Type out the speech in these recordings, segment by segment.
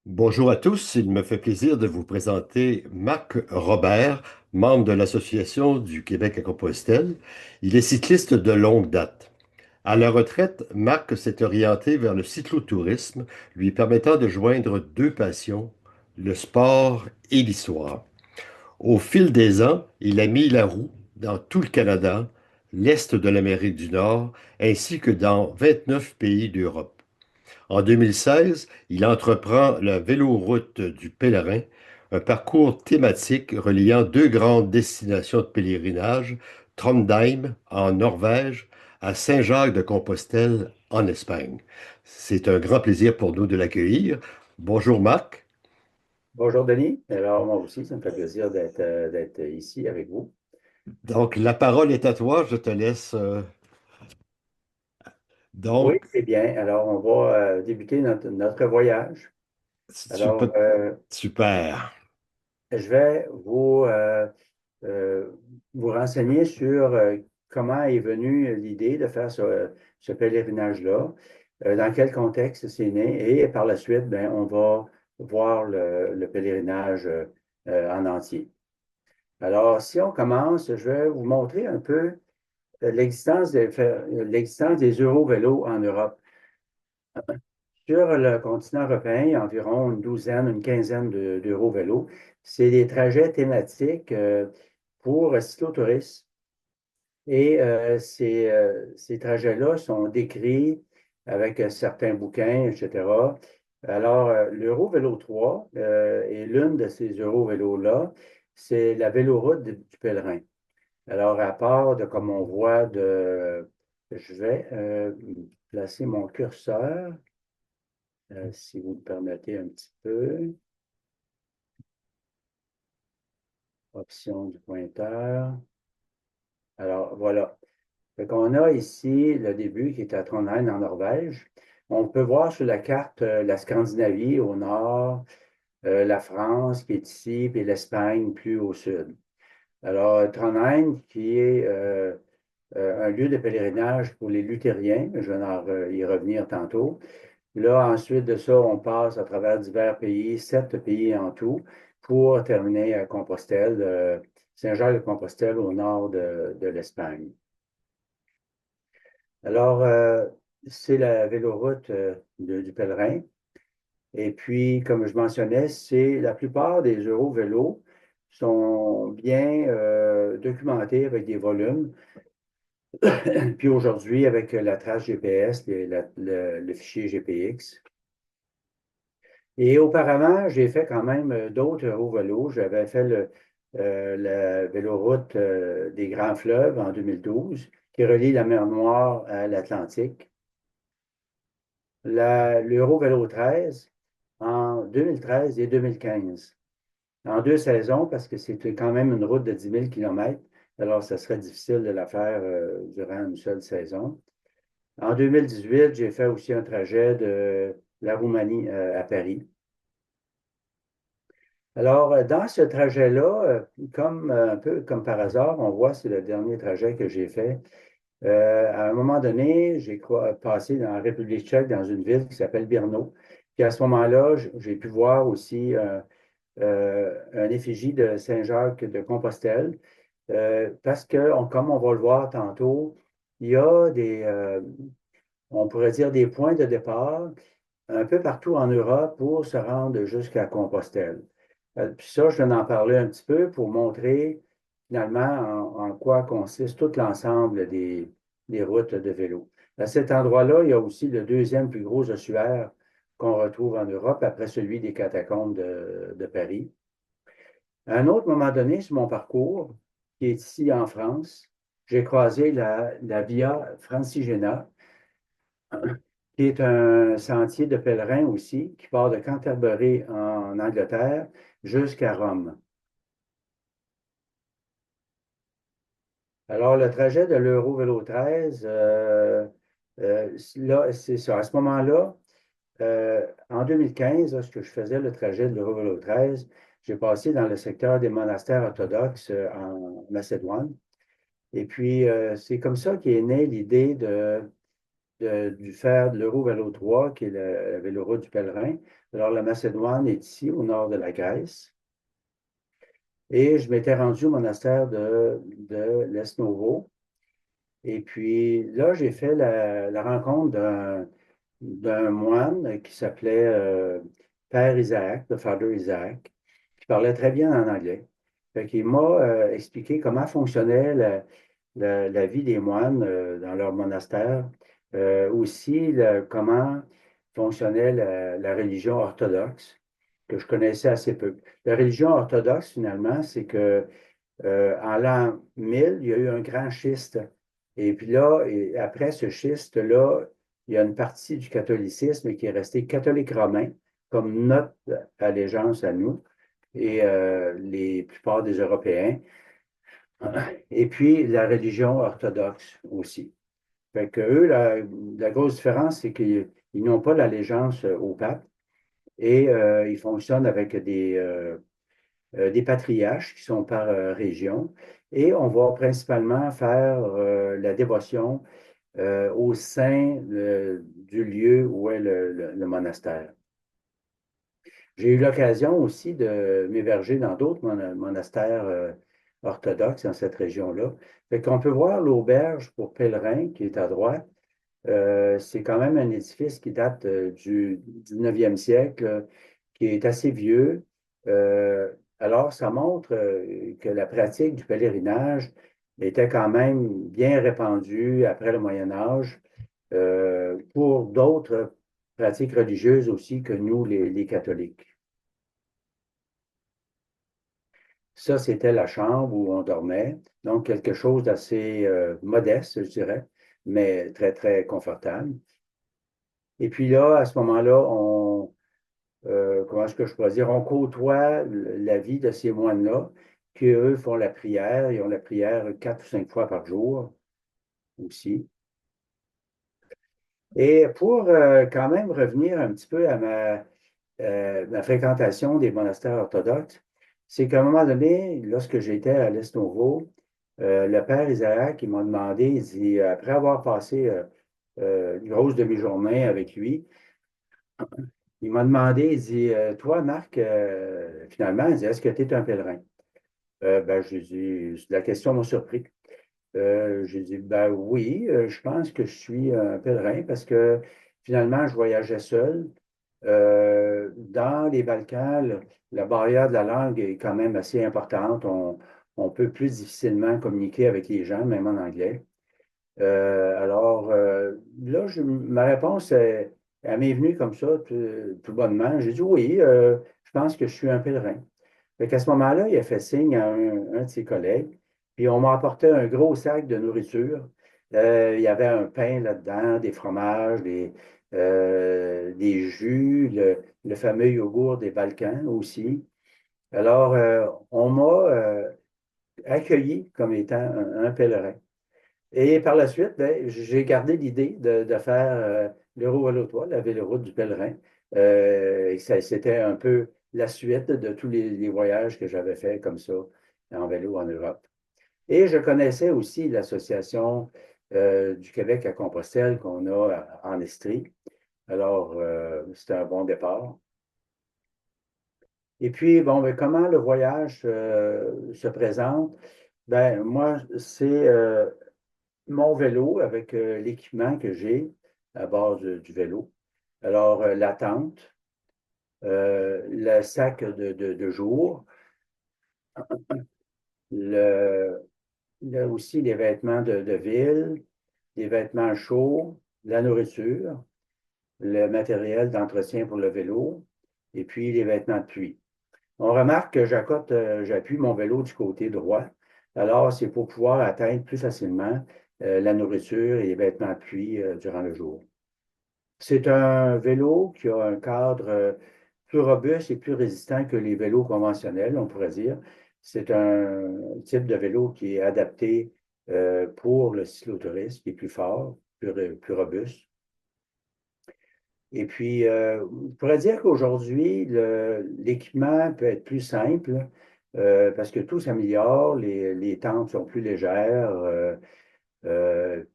Bonjour à tous, il me fait plaisir de vous présenter Marc Robert, membre de l'Association du Québec à Compostelle. Il est cycliste de longue date. À la retraite, Marc s'est orienté vers le cyclotourisme, lui permettant de joindre deux passions, le sport et l'histoire. Au fil des ans, il a mis la roue dans tout le Canada, l'Est de l'Amérique du Nord, ainsi que dans 29 pays d'Europe. En 2016, il entreprend la Véloroute du Pèlerin, un parcours thématique reliant deux grandes destinations de pèlerinage, Trondheim en Norvège, à Saint-Jacques-de-Compostelle en Espagne. C'est un grand plaisir pour nous de l'accueillir. Bonjour Marc. Bonjour Denis. Alors moi aussi, ça me fait plaisir d'être ici avec vous. Donc la parole est à toi, je te laisse. Oui, Donc, c'est bien. Alors on va débuter notre voyage. si tu Alors peux- super. je vais euh, vous renseigner sur comment est venue l'idée de faire ce pèlerinage-là, dans quel contexte c'est né, et par la suite, ben, on va voir le pèlerinage en entier. Alors, si on commence, je vais vous montrer un peu l'existence des Eurovélos en Europe. Sur le continent européen, il y a environ une douzaine, une quinzaine d'Eurovélos. C'est des trajets thématiques pour cyclotouristes. Et ces trajets-là sont décrits avec certains bouquins, etc. Alors, l'Eurovélo 3 est l'une de ces Eurovélos-là. C'est la véloroute du pèlerin. Alors, à part de comme on voit je vais placer mon curseur, si vous me permettez un petit peu. Option du pointeur. Alors, voilà. Fait qu'on a ici le début qui est à Trondheim en Norvège. On peut voir sur la carte la Scandinavie au nord, la France qui est ici, puis l'Espagne plus au sud. Alors, Trondheim, qui est un lieu de pèlerinage pour les luthériens, je vais y revenir tantôt. Là, ensuite de ça, on passe à travers divers pays, 7 pays en tout, pour terminer à Compostelle, Saint-Jacques-de-Compostelle au nord de l'Espagne. Alors, c'est la véloroute du pèlerin. Et puis, comme je mentionnais, c'est la plupart des Eurovélos sont bien documentés avec des volumes. Puis aujourd'hui, avec la trace GPS, le fichier GPX. Et auparavant, j'ai fait quand même d'autres hauts vélos. J'avais fait la véloroute des Grands Fleuves en 2012, qui relie la mer Noire à l'Atlantique. L'Euro-Vélo 13 en 2013 et 2015. En 2 saisons, parce que c'est quand même une route de 10 000 km, alors ça serait difficile de la faire durant une seule saison. En 2018, j'ai fait aussi un trajet de la Roumanie à Paris. Alors, dans ce trajet-là, comme un peu comme par hasard, on voit, c'est le dernier trajet que j'ai fait. À un moment donné, j'ai passé dans la République tchèque, dans une ville qui s'appelle Brno. Puis à ce moment-là, j'ai pu voir aussi un effigie de Saint-Jacques de Compostelle, parce que, comme on va le voir tantôt, il y a on pourrait dire, des points de départ un peu partout en Europe pour se rendre jusqu'à Compostelle. Puis ça, je viens d'en parler un petit peu pour montrer finalement en quoi consiste tout l'ensemble des routes de vélo. À cet endroit-là, il y a aussi le deuxième plus gros ossuaire qu'on retrouve en Europe après celui des catacombes de Paris. À un autre moment donné, sur mon parcours, qui est ici en France, j'ai croisé la Via Francigena, qui est un sentier de pèlerins aussi, qui part de Canterbury en Angleterre jusqu'à Rome. Alors, le trajet de l'Euro-Vélo 13, là, c'est ça. À ce moment-là, en 2015, lorsque je faisais le trajet de l'Euro-Vélo 13, j'ai passé dans le secteur des monastères orthodoxes en Macédoine. Et puis, c'est comme ça qu'est née l'idée du faire de l'Eurovélo 3, qui est la véloroute du pèlerin. Alors, la Macédoine est ici, au nord de la Grèce. Et je m'étais rendu au monastère de Lesnovo. Et puis là, j'ai fait la rencontre d'un moine qui s'appelait Père Isaac, le Father Isaac, qui parlait très bien en anglais. Fait qu'il m'a expliqué comment fonctionnait la vie des moines dans leur monastère, aussi comment fonctionnait la religion orthodoxe, que je connaissais assez peu. La religion orthodoxe, finalement, c'est que en l'an 1000, il y a eu un grand schiste. Et puis là, et après ce schiste-là, il y a une partie du catholicisme qui est restée catholique romain, comme notre allégeance à nous, et les plupart des Européens. Et puis la religion orthodoxe aussi. Fait que eux, la grosse différence, c'est qu'ils n'ont pas l'allégeance au pape et ils fonctionnent avec des patriarches qui sont par région. Et on va principalement faire la dévotion au sein du lieu où est le monastère. J'ai eu l'occasion aussi de m'héberger dans d'autres monastères orthodoxes dans cette région-là. Fait qu'on peut voir l'auberge pour pèlerins qui est à droite. C'est quand même un édifice qui date du 19e siècle, qui est assez vieux. Alors, ça montre que la pratique du pèlerinage était quand même bien répandue après le Moyen Âge pour d'autres pratiques religieuses aussi que nous, les catholiques. Ça, c'était la chambre où on dormait. Donc, quelque chose d'assez modeste, je dirais, mais très, très confortable. Et puis là, à ce moment-là, comment est-ce que je pourrais dire, on côtoie la vie de ces moines-là, qui, eux, font la prière. Ils ont la prière 4 ou 5 fois par jour aussi. Et pour quand même revenir un petit peu à ma fréquentation des monastères orthodoxes, c'est qu'à un moment donné, lorsque j'étais à l'Esnovo, le père Isaac, il m'a demandé, il dit, après avoir passé une grosse demi-journée avec lui, il m'a demandé, il dit, toi, Marc, finalement, il dit, est-ce que tu es un pèlerin? Ben, j'ai dit, la question m'a surpris. J'ai dit, ben oui, je pense que je suis un pèlerin parce que finalement, je voyageais seul. Dans les Balkans, la barrière de la langue est quand même assez importante. On peut plus difficilement communiquer avec les gens, même en anglais. Alors, là, ma réponse, elle m'est venue comme ça, tout bonnement. J'ai dit oui, je pense que je suis un pèlerin. Fait qu'à ce moment-là, il a fait signe à un de ses collègues, puis on m'a apporté un gros sac de nourriture. Il y avait un pain là-dedans, des fromages, des jus, le fameux yogourt des Balkans aussi. Alors, on m'a accueilli comme étant un pèlerin. Et par la suite, ben, j'ai gardé l'idée de faire l'Euro-Vélo-Toit, la véloroute du pèlerin. Et c'était un peu la suite de tous les voyages que j'avais faits comme ça en vélo en Europe. Et je connaissais aussi l'association du Québec à Compostelle qu'on a en Estrie. Alors, c'était un bon départ. Et puis, bon, ben, comment le voyage se présente? Ben, moi, c'est mon vélo avec l'équipement que j'ai à bord du vélo. Alors, la tente, le sac de jour, le, aussi les vêtements de ville, les vêtements chauds, la nourriture, le matériel d'entretien pour le vélo et puis les vêtements de pluie. On remarque que j'appuie mon vélo du côté droit. Alors, c'est pour pouvoir atteindre plus facilement la nourriture et les vêtements de pluie durant le jour. C'est un vélo qui a un cadre plus robuste et plus résistant que les vélos conventionnels, on pourrait dire. C'est un type de vélo qui est adapté pour le cyclotourisme, qui est plus fort, plus robuste. Et puis, on pourrait dire qu'aujourd'hui, l'équipement peut être plus simple parce que tout s'améliore, les tentes sont plus légères,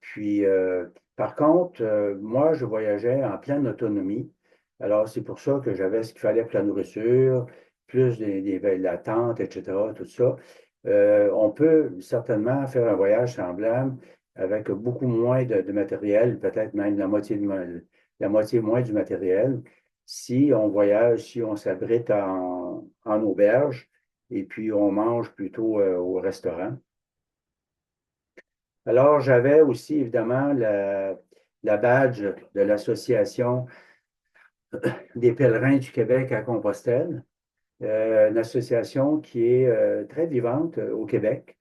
puis Par contre, moi, je voyageais en pleine autonomie. Alors, c'est pour ça que j'avais ce qu'il fallait pour la nourriture, plus de la tente, etc., tout ça. On peut certainement faire un voyage semblable avec beaucoup moins de matériel, peut-être même la moitié moins du matériel, si on voyage, si on s'abrite en auberge et puis on mange plutôt au restaurant. Alors, j'avais aussi évidemment la badge de l'Association des pèlerins du Québec à Compostelle, une association qui est très vivante au Québec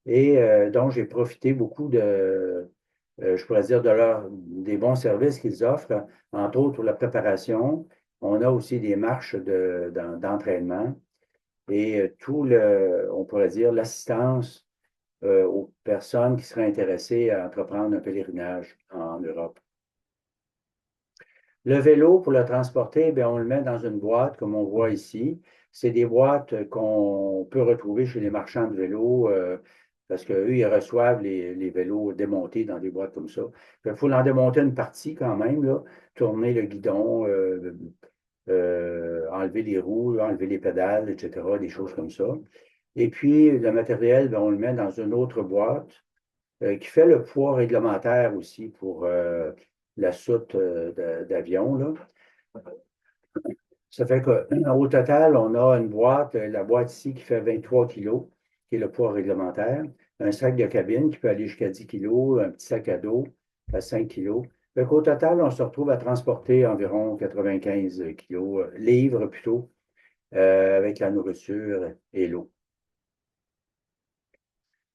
et dont j'ai profité beaucoup je pourrais dire, des bons services qu'ils offrent, entre autres pour la préparation. On a aussi des marches d'entraînement et on pourrait dire, l'assistance aux personnes qui seraient intéressées à entreprendre un pèlerinage en Europe. Le vélo, pour le transporter, bien, on le met dans une boîte, comme on voit ici. C'est des boîtes qu'on peut retrouver chez les marchands de vélos, parce qu'eux, ils reçoivent les vélos démontés dans des boîtes comme ça. Il faut en démonter une partie quand même, là, tourner le guidon, enlever les roues, enlever les pédales, etc., des choses comme ça. Et puis, le matériel, bien, on le met dans une autre boîte qui fait le poids réglementaire aussi pour la soute d'avion, là. Ça fait qu'au total, on a une boîte, la boîte ici qui fait 23 kilos, qui est le poids réglementaire, un sac de cabine qui peut aller jusqu'à 10 kilos, un petit sac à dos à 5 kilos. Fait qu'au total, on se retrouve à transporter environ 95 kilos, livres plutôt, avec la nourriture et l'eau.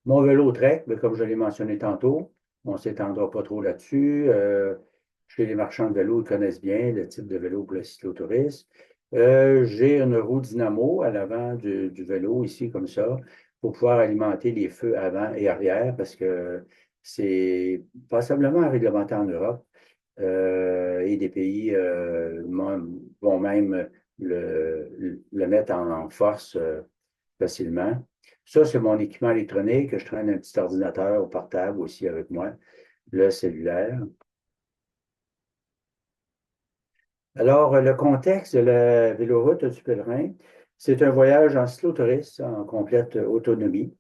Mon vélo Trek, ben, comme je l'ai mentionné tantôt, on ne s'étendra pas trop là-dessus. Chez les marchands de vélos, ils connaissent bien le type de vélo pour le cyclotourisme. J'ai une roue dynamo à l'avant du vélo, ici, comme ça, pour pouvoir alimenter les feux avant et arrière, parce que c'est passablement réglementé en Europe. Et des pays vont même le mettre en force facilement. Ça, c'est mon équipement électronique. Je traîne un petit ordinateur portable aussi avec moi, le cellulaire. Alors, le contexte de la véloroute du pèlerin, c'est un voyage en slow-touriste, en complète autonomie.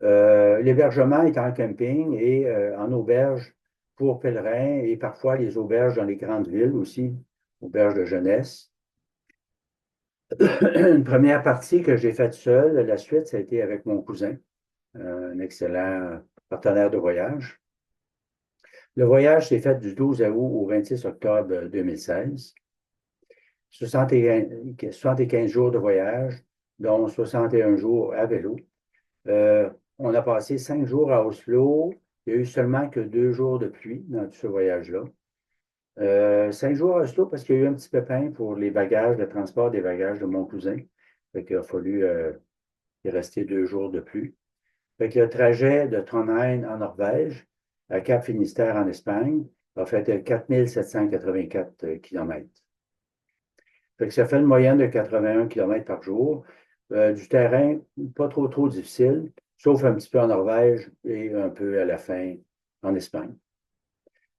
L'hébergement est en camping et en auberge pour pèlerins et parfois les auberges dans les grandes villes aussi, auberges de jeunesse. Une première partie que j'ai faite seule, la suite, ça a été avec mon cousin, un excellent partenaire de voyage. Le voyage s'est fait du 12 août au 26 octobre 2016. 75 jours de voyage, dont 61 jours à vélo. On a passé 5 jours à Oslo. Il n'y a eu seulement que 2 jours de pluie dans tout ce voyage-là. 5 jours à Oslo parce qu'il y a eu un petit pépin pour les bagages, le transport des bagages de mon cousin. Fait qu'il a fallu y rester 2 jours de pluie. Fait que le trajet de Trondheim en Norvège à Cap-Finistère en Espagne a fait 4784 km. Fait que ça fait une moyenne de 81 km par jour. Du terrain, pas trop difficile, sauf un petit peu en Norvège et un peu à la fin en Espagne.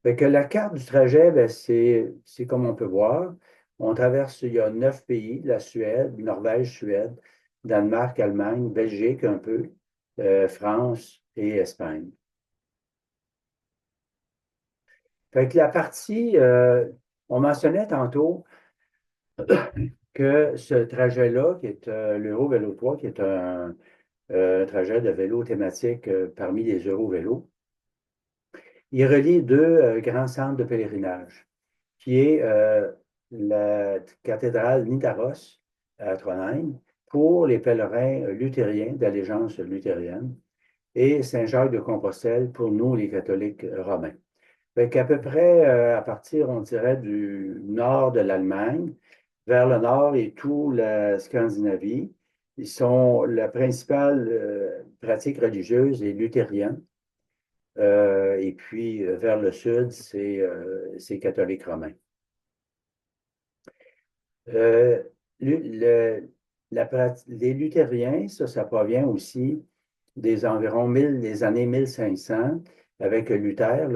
Fait que la carte du trajet, ben, c'est comme on peut voir. On traverse, il y a 9 pays, la Suède, Norvège, Suède, Danemark, Allemagne, Belgique un peu, France et Espagne. Fait que la partie, on mentionnait tantôt que ce trajet-là, qui est l'Euro-Vélo 3, qui est un trajet de vélo thématique parmi les Euro-Vélos, il relie deux grands centres de pèlerinage, qui est la cathédrale Nidaros à Trondheim pour les pèlerins luthériens d'allégeance luthérienne et Saint-Jacques de Compostelle pour nous, les catholiques romains. Fait qu'à peu près à partir, on dirait, du nord de l'Allemagne, vers le nord et tout la Scandinavie, ils sont la principale pratique religieuse est luthérienne. Et puis vers le sud, c'est catholique romain. Euh, le- les luthériens, ça provient aussi des environ des années 1500. avec Luther,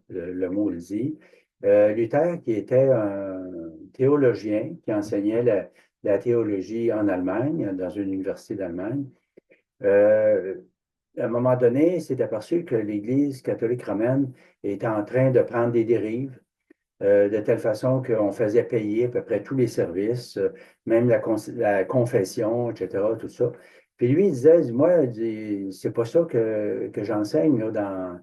le mot le dit. Luther, qui était un théologien qui enseignait la théologie en Allemagne, dans une université d'Allemagne, euh, à un moment donné, il s'est aperçu que l'Église catholique romaine était en train de prendre des dérives, de telle façon qu'on faisait payer à peu près tous les services, même la confession, etc., tout ça. Puis lui, il disait, moi, c'est pas ça que j'enseigne là,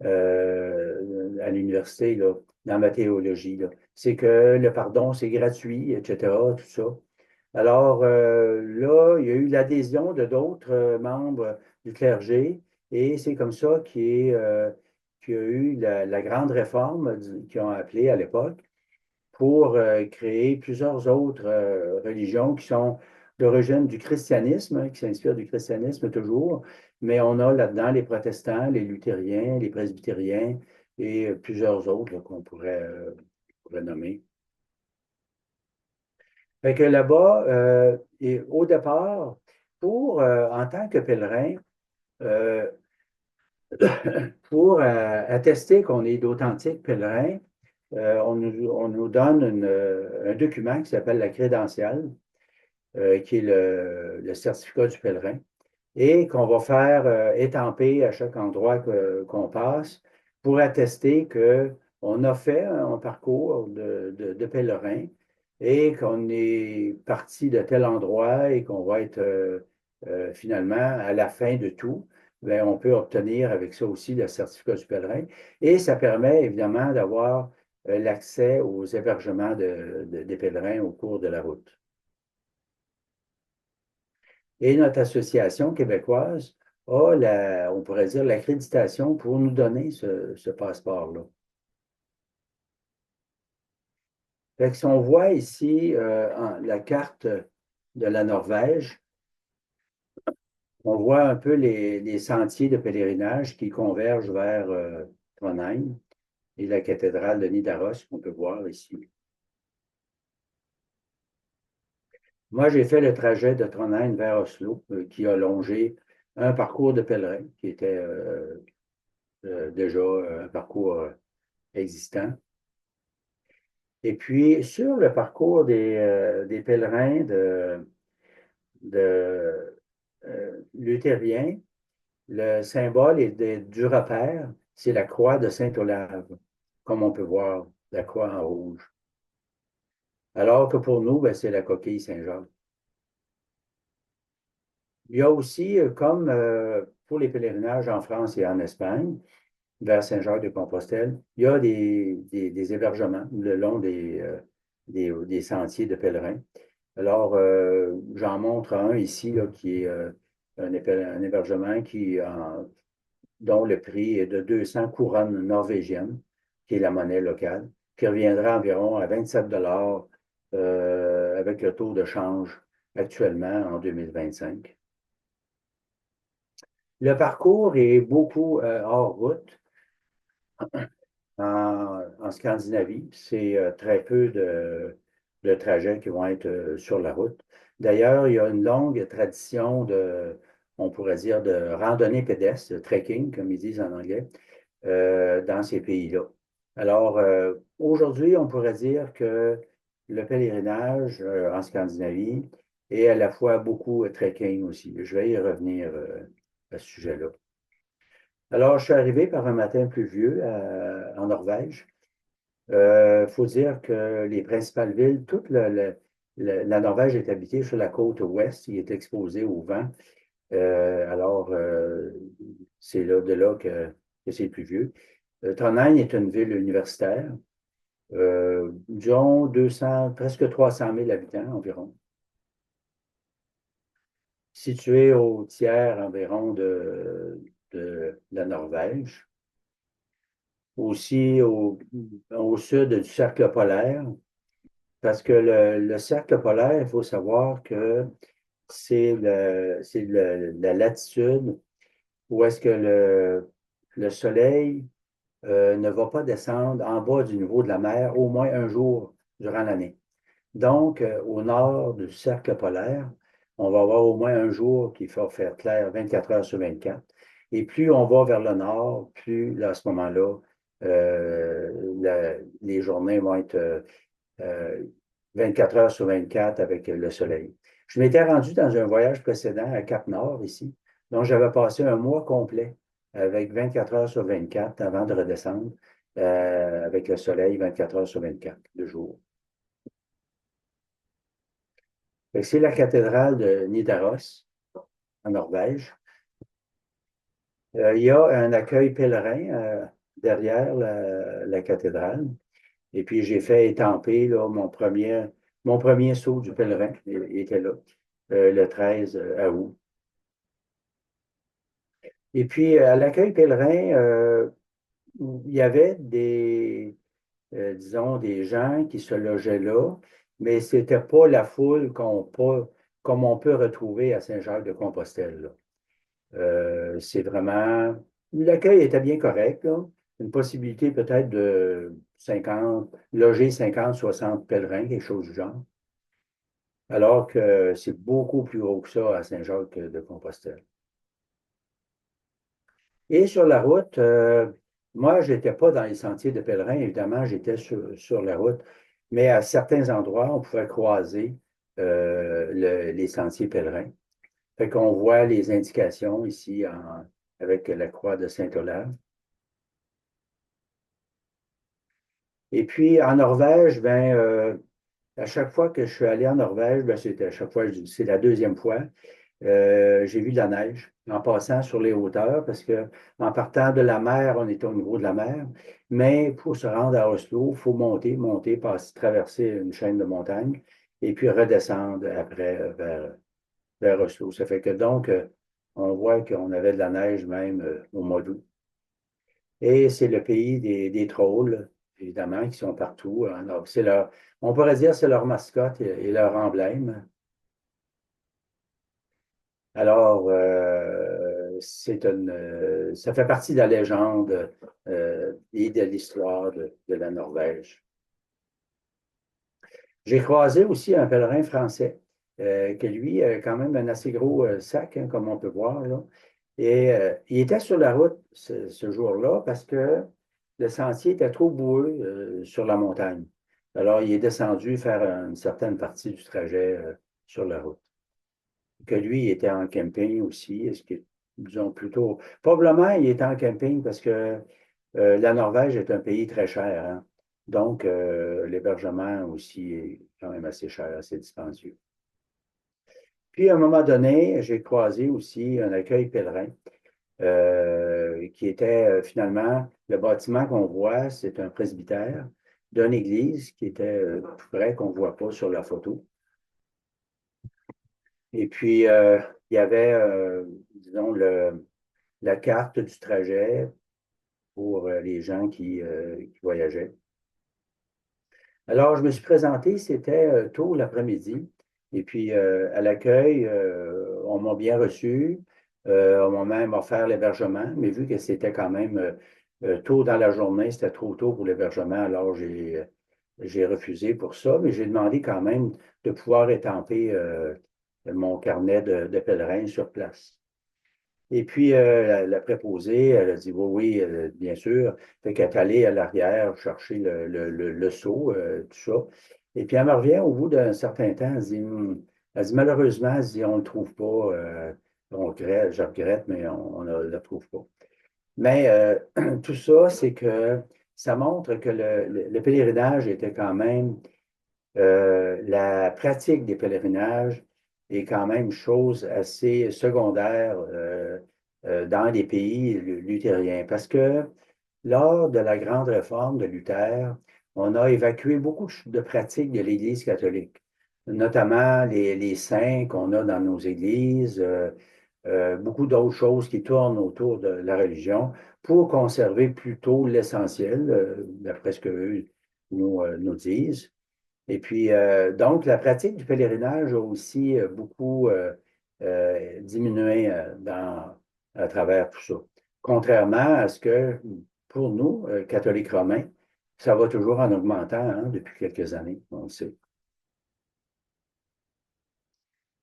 à l'université, là, dans ma théologie, là. C'est que le pardon, c'est gratuit, etc., tout ça. Alors là, il y a eu l'adhésion de d'autres membres du clergé et c'est comme ça qu'il y a eu la grande réforme qu'ils ont appelée à l'époque pour créer plusieurs autres religions qui sont d'origine du christianisme, hein, qui s'inspirent du christianisme toujours, mais on a là-dedans les protestants, les luthériens, les presbytériens et plusieurs autres là, qu'on pourrait nommer. Fait que là-bas, et au départ, en tant que pèlerin, euh, pour attester qu'on est d'authentiques pèlerins, on nous donne un document qui s'appelle la crédentiale, qui est le certificat du pèlerin, et qu'on va faire étamper à chaque endroit qu'on passe pour attester qu'on a fait un parcours de pèlerin et qu'on est parti de tel endroit et qu'on va être finalement à la fin de tout. Bien, on peut obtenir avec ça aussi le certificat du pèlerin et ça permet évidemment d'avoir l'accès aux hébergements des pèlerins au cours de la route. Et notre association québécoise a, on pourrait dire, l'accréditation pour nous donner ce passeport-là. Fait que si on voit ici la carte de la Norvège, on voit un peu les sentiers de pèlerinage qui convergent vers Trondheim et la cathédrale de Nidaros qu'on peut voir ici. Moi, j'ai fait le trajet de Trondheim vers Oslo, qui a longé un parcours de pèlerin, qui était déjà un parcours existant. Et puis, sur le parcours des pèlerins de luthériens, le symbole du repère, c'est la croix de Saint-Olave, comme on peut voir, la croix en rouge. Alors que pour nous, ben, c'est la coquille Saint-Jacques. Il y a aussi, comme pour les pèlerinages en France et en Espagne, vers Saint-Jacques-de-Compostelle, il y a des hébergements le long des sentiers de pèlerins. Alors, j'en montre un ici, là, qui est un hébergement dont le prix est de 200 couronnes norvégiennes, qui est la monnaie locale, qui reviendra environ à 27 avec le taux de change actuellement en 2025. Le parcours est beaucoup hors route en Scandinavie. C'est très peu de trajets qui vont être sur la route. D'ailleurs, il y a une longue tradition on pourrait dire, de randonnée pédestre, de trekking, comme ils disent en anglais, dans ces pays-là. Alors, aujourd'hui, on pourrait dire que le pèlerinage en Scandinavie est à la fois beaucoup trekking aussi. Je vais y revenir à ce sujet-là. Alors, je suis arrivé par un matin pluvieux en Norvège. Il faut dire que les principales villes, toute la Norvège est habitée sur la côte ouest, il est exposé au vent. Alors, c'est de là que c'est pluvieux. Trondheim est une ville universitaire, disons 200, presque 300 000 habitants environ, située au tiers environ de la Norvège. Aussi au sud du cercle polaire, parce que le cercle polaire, il faut savoir que c'est la latitude où est-ce que le soleil ne va pas descendre en bas du niveau de la mer au moins un jour durant l'année. Donc, au nord du cercle polaire, on va avoir au moins un jour qui va faire clair 24 heures sur 24. Et plus on va vers le nord, plus là, à ce moment-là, les journées vont être euh, 24 heures sur 24 avec le soleil. Je m'étais rendu dans un voyage précédent à Cap-Nord, ici, dont j'avais passé un mois complet avec 24 heures sur 24 avant de redescendre avec le soleil 24 heures sur 24 de jour. C'est la cathédrale de Nidaros, en Norvège. Il y a un accueil pèlerin derrière la cathédrale. Et puis, j'ai fait étamper là, mon premier saut du pèlerin. Il était là, le 13 août. Et puis, à l'accueil pèlerin, il y avait disons, des gens qui se logeaient là, mais ce n'était pas la foule comme on peut retrouver à Saint-Jacques-de-Compostelle, là. C'est vraiment. L'accueil était bien correct, là. Une possibilité peut-être de 50, loger 50, 60 pèlerins, quelque chose du genre. Alors que c'est beaucoup plus haut que ça à Saint-Jacques-de-Compostelle. Et sur la route, moi, je n'étais pas dans les sentiers de pèlerins, évidemment, j'étais sur la route, mais à certains endroits, on pouvait croiser les sentiers pèlerins. Fait qu'on voit les indications ici avec la croix de Saint-Olave. Et puis en Norvège, ben, à chaque fois que je suis allé en Norvège, ben, c'était à chaque fois, c'est la deuxième fois, j'ai vu de la neige en passant sur les hauteurs parce que en partant de la mer, on était au niveau de la mer, mais pour se rendre à Oslo, il faut monter, passer, traverser une chaîne de montagnes et puis redescendre après vers Oslo. Ça fait que donc, on voit qu'on avait de la neige même au mois d'août. Et c'est le pays des trolls, évidemment, qui sont partout. Alors, on pourrait dire que c'est leur mascotte et leur emblème. Alors, ça fait partie de la légende et de l'histoire de la Norvège. J'ai croisé aussi un pèlerin français qui, lui, a quand même un assez gros sac, hein, comme on peut voir, là. Et il était sur la route ce jour-là parce que le sentier était trop boueux sur la montagne. Alors, il est descendu faire une certaine partie du trajet sur la route. Que lui, il était en camping aussi. Est-ce que, disons plutôt, probablement, il était en camping parce que la Norvège est un pays très cher, hein. Donc, l'hébergement aussi est quand même assez cher, assez dispendieux. Puis, à un moment donné, j'ai croisé aussi un accueil pèlerin qui était finalement, le bâtiment qu'on voit, c'est un presbytère d'une église qui était tout près, qu'on ne voit pas sur la photo. Et puis, il y avait, disons, la carte du trajet pour les gens qui voyageaient. Alors, je me suis présenté, c'était tôt l'après-midi. Et puis, à l'accueil, on m'a bien reçu. On m'a même offert l'hébergement, mais vu que c'était quand même tôt dans la journée, c'était trop tôt pour l'hébergement, alors j'ai refusé pour ça, mais j'ai demandé quand même de pouvoir étamper mon carnet de pèlerin sur place. Et puis, la préposée, elle a dit oui, oui, bien sûr. Fait qu'elle est allée à l'arrière chercher le seau, tout ça. Et puis, elle me revient au bout d'un certain temps, elle dit malheureusement, elle dit, on ne le trouve pas. Je regrette, mais on ne le trouve pas. Mais tout ça, c'est que ça montre que le pèlerinage était quand même la pratique des pèlerinages est quand même chose assez secondaire dans les pays luthériens parce que lors de la grande réforme de Luther, on a évacué beaucoup de pratiques de l'Église catholique, notamment les saints qu'on a dans nos églises, beaucoup d'autres choses qui tournent autour de la religion pour conserver plutôt l'essentiel, d'après ce qu'eux nous disent. Et puis, donc, la pratique du pèlerinage a aussi beaucoup diminué à travers tout ça. Contrairement à ce que, pour nous, catholiques romains, ça va toujours en augmentant hein, depuis quelques années, on le sait.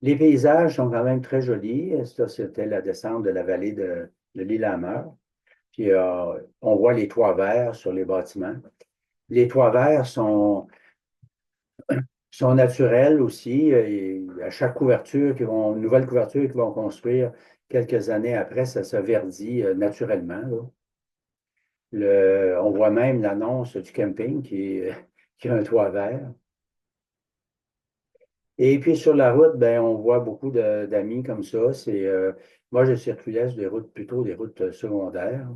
Les paysages sont quand même très jolis. Ça, c'était la descente de la vallée de Lillehammer. Puis on voit les toits verts sur les bâtiments. Les toits verts sont naturels aussi. Et à chaque couverture, nouvelle couverture qu'ils vont construire quelques années après, ça se verdit naturellement, là. On voit même l'annonce du camping qui a un toit vert. Et puis sur la route, ben, on voit beaucoup d'amis comme ça. Moi, je circulais sur des routes, plutôt des routes secondaires.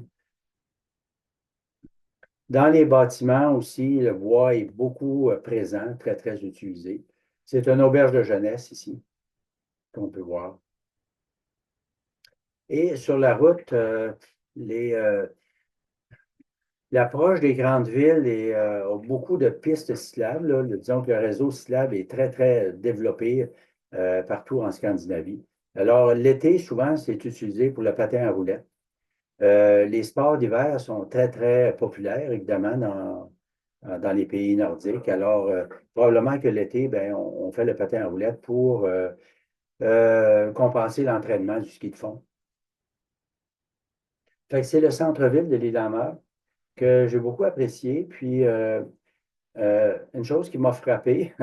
Dans les bâtiments aussi, le bois est beaucoup présent, très, très utilisé. C'est une auberge de jeunesse ici, qu'on peut voir. Et sur la route, les, l'approche des grandes villes a beaucoup de pistes cyclables, là. Disons que le réseau cyclable est très, très développé partout en Scandinavie. Alors, l'été, souvent, c'est utilisé pour le patin à roulettes. Les sports d'hiver sont très, très populaires, évidemment, dans les pays nordiques. Alors, probablement que l'été, ben, on fait le patin à roulettes pour compenser l'entraînement du ski de fond. Fait que c'est le centre-ville de Lillehammer que j'ai beaucoup apprécié. Puis, une chose qui m'a frappé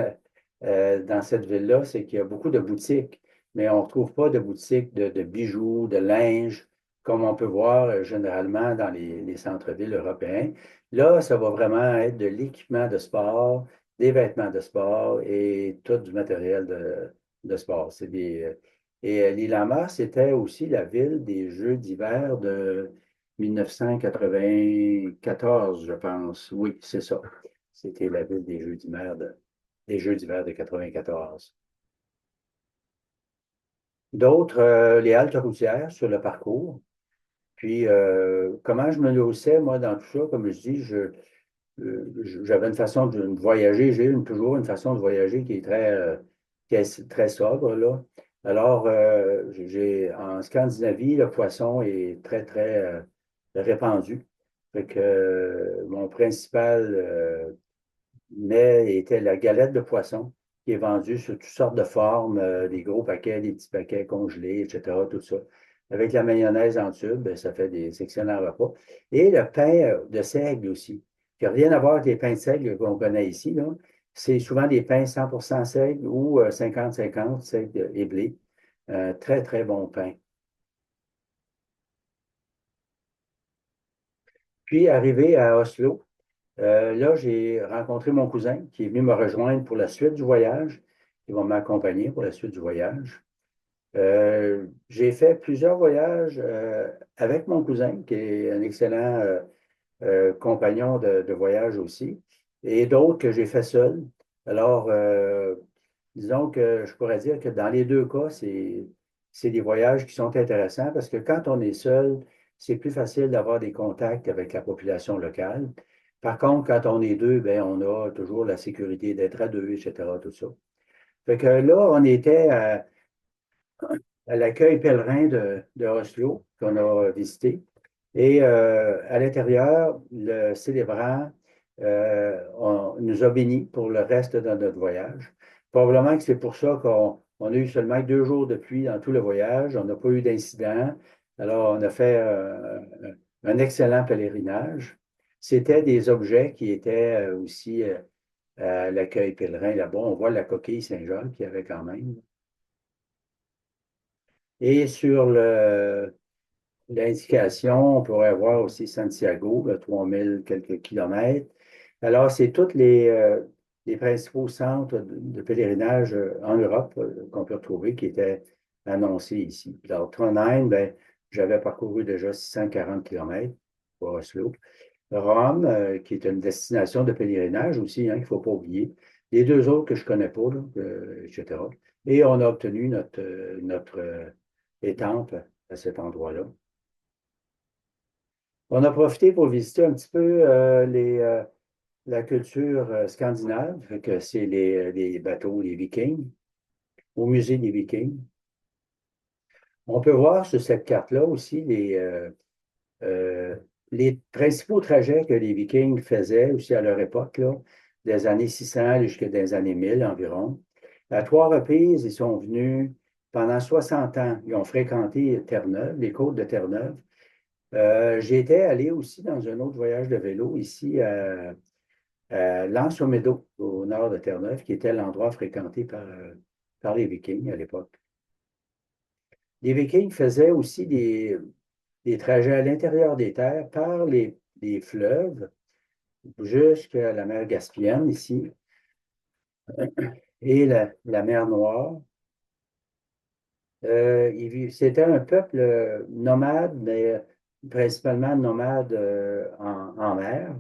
dans cette ville-là, c'est qu'il y a beaucoup de boutiques, mais on ne retrouve pas de boutiques de bijoux, de linge, comme on peut voir généralement dans les centres-villes européens. Là, ça va vraiment être de l'équipement de sport, des vêtements de sport et tout du matériel de sport. Lillehammer, c'était aussi la ville des Jeux d'hiver de 1994, je pense. Oui, c'est ça. C'était la ville des Jeux d'hiver de 94. D'autres, les haltes routières sur le parcours. Puis, comment je me logeais, moi, dans tout ça, comme je dis, j'avais une façon de voyager, toujours une façon de voyager qui est très sobre, là. Alors, en Scandinavie, le poisson est très, très répandu. Fait que mon principal mais était la galette de poisson qui est vendue sous toutes sortes de formes, des gros paquets, des petits paquets congelés, etc., tout ça. Avec la mayonnaise en tube, ben, ça fait des excellents repas. Et le pain de seigle aussi, qui n'a rien à voir avec les pains de seigle qu'on connaît ici, là. C'est souvent des pains 100% seigle ou 50-50 seigle et blé. Très, très bon pain. Puis, arrivé à Oslo, là, j'ai rencontré mon cousin qui est venu me rejoindre pour la suite du voyage, qui va m'accompagner pour la suite du voyage. J'ai fait plusieurs voyages avec mon cousin, qui est un excellent compagnon de voyage aussi, et d'autres que j'ai fait seul. Alors, disons que je pourrais dire que dans les deux cas, c'est des voyages qui sont intéressants parce que quand on est seul, c'est plus facile d'avoir des contacts avec la population locale. Par contre, quand on est deux, ben, on a toujours la sécurité d'être à deux, etc., tout ça. Fait que là, on était à l'accueil pèlerin de Oslo qu'on a visité. Et à l'intérieur, le célébrant nous a bénis pour le reste de notre voyage. Probablement que c'est pour ça qu'on a eu seulement 2 jours de pluie dans tout le voyage. On n'a pas eu d'incident. Alors, on a fait un excellent pèlerinage. C'était des objets qui étaient aussi à l'accueil pèlerin là-bas. On voit la coquille Saint-Jacques qu'il y avait quand même. Et sur l'indication, on pourrait voir aussi Santiago, 3000 quelques kilomètres. Alors, c'est tous les principaux centres de pèlerinage en Europe qu'on peut retrouver qui étaient annoncés ici. Alors, Trondheim, ben, j'avais parcouru déjà 640 kilomètres pour Oslo. Rome, qui est une destination de pèlerinage aussi, hein, qu'il ne faut pas oublier. Les deux autres que je ne connais pas, là, etc. Et on a obtenu notre étampe à cet endroit-là. On a profité pour visiter un petit peu la culture scandinave, fait que c'est les bateaux, les Vikings, au musée des Vikings. On peut voir sur cette carte-là aussi euh, les principaux trajets que les Vikings faisaient aussi à leur époque, là, des années 600 jusqu'à des années 1000 environ. À 3 reprises, ils sont venus pendant 60 ans. Ils ont fréquenté Terre-Neuve, les côtes de Terre-Neuve. J'étais allé aussi dans un autre voyage de vélo ici à Lens-aux-Médocs, au nord de Terre-Neuve, qui était l'endroit fréquenté par les Vikings à l'époque. Les Vikings faisaient aussi des trajets à l'intérieur des terres par les fleuves jusqu'à la mer Caspienne ici et la mer Noire. C'était un peuple nomade, mais principalement nomade en mer.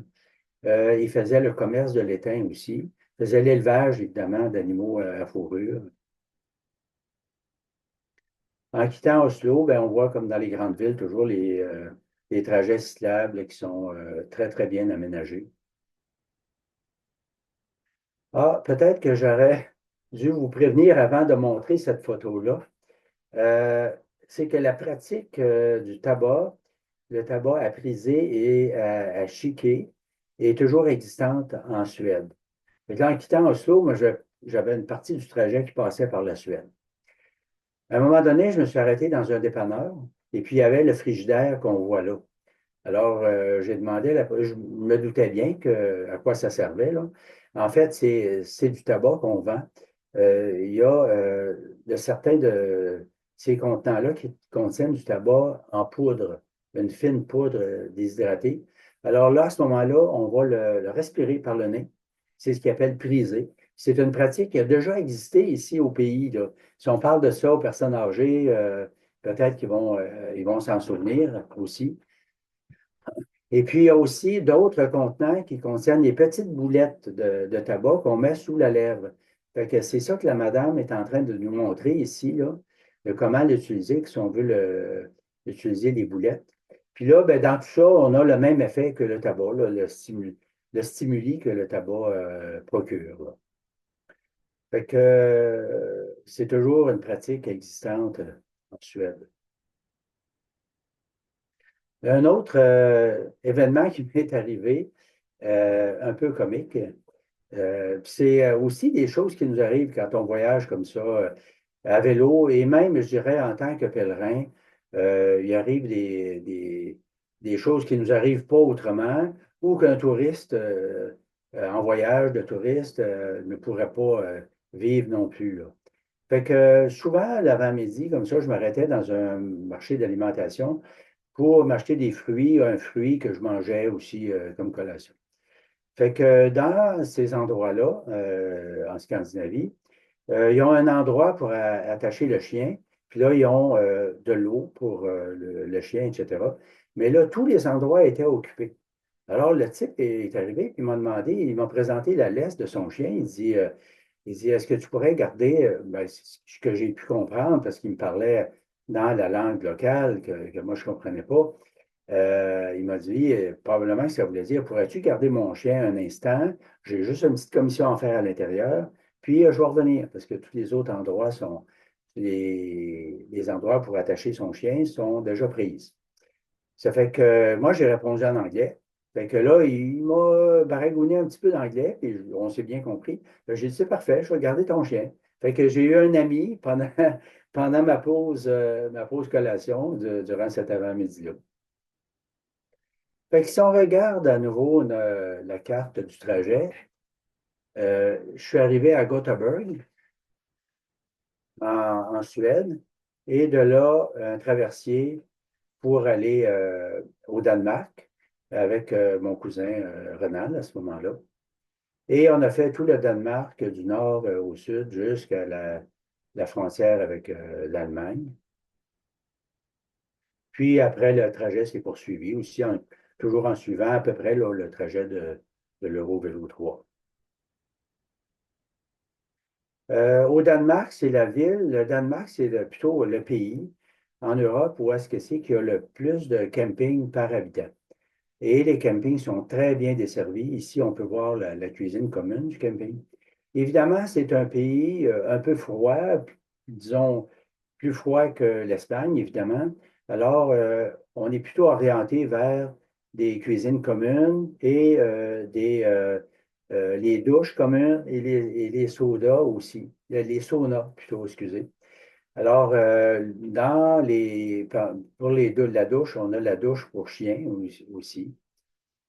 Ils faisaient le commerce de l'étain aussi. Ils faisaient l'élevage, évidemment, d'animaux à fourrure. En quittant Oslo, ben, on voit comme dans les grandes villes toujours les trajets cyclables qui sont très, très bien aménagés. Ah, peut-être que j'aurais dû vous prévenir avant de montrer cette photo-là. Euh, c'est que la pratique du tabac, le tabac à priser et à chiquer, est toujours existante en Suède. Et là, en quittant Oslo, moi, j'avais une partie du trajet qui passait par la Suède. À un moment donné, je me suis arrêté dans un dépanneur et puis il y avait le frigidaire qu'on voit là. Alors, j'ai demandé, je me doutais bien à quoi ça servait, là. En fait, c'est du tabac qu'on vend. Il y a certains de ces contenants-là qui contiennent du tabac en poudre, une fine poudre déshydratée. Alors là, à ce moment-là, on va le respirer par le nez. C'est ce qu'ils appelle priser. C'est une pratique qui a déjà existé ici au pays, là. Si on parle de ça aux personnes âgées, peut-être ils vont s'en souvenir aussi. Et puis, il y a aussi d'autres contenants qui contiennent des petites boulettes de tabac qu'on met sous la lèvre. Fait que c'est ça que la madame est en train de nous montrer ici, là, de comment l'utiliser, si on veut utiliser des boulettes. Puis là, ben, dans tout ça, on a le même effet que le tabac, là, le stimuli que le tabac procure, là. Fait que c'est toujours une pratique existante en Suède. Un autre événement qui m'est arrivé, un peu comique, puis c'est aussi des choses qui nous arrivent quand on voyage comme ça à vélo et même, je dirais, en tant que pèlerin, il arrive des choses qui ne nous arrivent pas autrement ou qu'un touriste en voyage de touriste ne pourrait pas vivre non plus, là. Fait que souvent, l'avant-midi, comme ça, je m'arrêtais dans un marché d'alimentation pour m'acheter des fruits, un fruit que je mangeais aussi comme collation. Fait que dans ces endroits-là, en Scandinavie, ils ont un endroit pour attacher le chien, puis là, ils ont de l'eau pour le chien, etc. Mais là, tous les endroits étaient occupés. Alors, le type est arrivé, puis il m'a demandé, il m'a présenté la laisse de son chien. Il dit, est-ce que tu pourrais garder, ben, c'est ce que j'ai pu comprendre, parce qu'il me parlait dans la langue locale que moi, je ne comprenais pas. Il m'a dit, probablement que ça voulait dire, pourrais-tu garder mon chien un instant? J'ai juste une petite commission à faire à l'intérieur, puis je vais revenir, parce que tous les autres endroits les endroits pour attacher son chien sont déjà pris. Ça fait que moi, j'ai répondu en anglais. Fait que là, il m'a baragouiné un petit peu d'anglais, puis on s'est bien compris. J'ai dit, c'est parfait, je vais garder ton chien. Fait que j'ai eu un ami pendant, pendant ma pause collation durant cet avant-midi-là. Fait que si on regarde à nouveau la carte du trajet, je suis arrivé à Gothenburg, en Suède, et de là, un traversier pour aller au Danemark avec mon cousin Renan à ce moment-là. Et on a fait tout le Danemark du nord au sud jusqu'à la frontière avec l'Allemagne. Puis après, le trajet s'est poursuivi aussi, toujours en suivant à peu près là, le trajet de l'Eurovélo 3. Au Danemark, c'est la ville. Le Danemark, c'est plutôt le pays en Europe où est-ce que c'est qu'il y a le plus de camping par habitant. Et les campings sont très bien desservis. Ici, on peut voir la cuisine commune du camping. Évidemment, c'est un pays un peu froid, disons plus froid que l'Espagne, évidemment. Alors, on est plutôt orienté vers des cuisines communes et les douches communes et les sodas aussi. Les saunas, plutôt, excusez. Alors, pour la douche, on a la douche pour chiens aussi.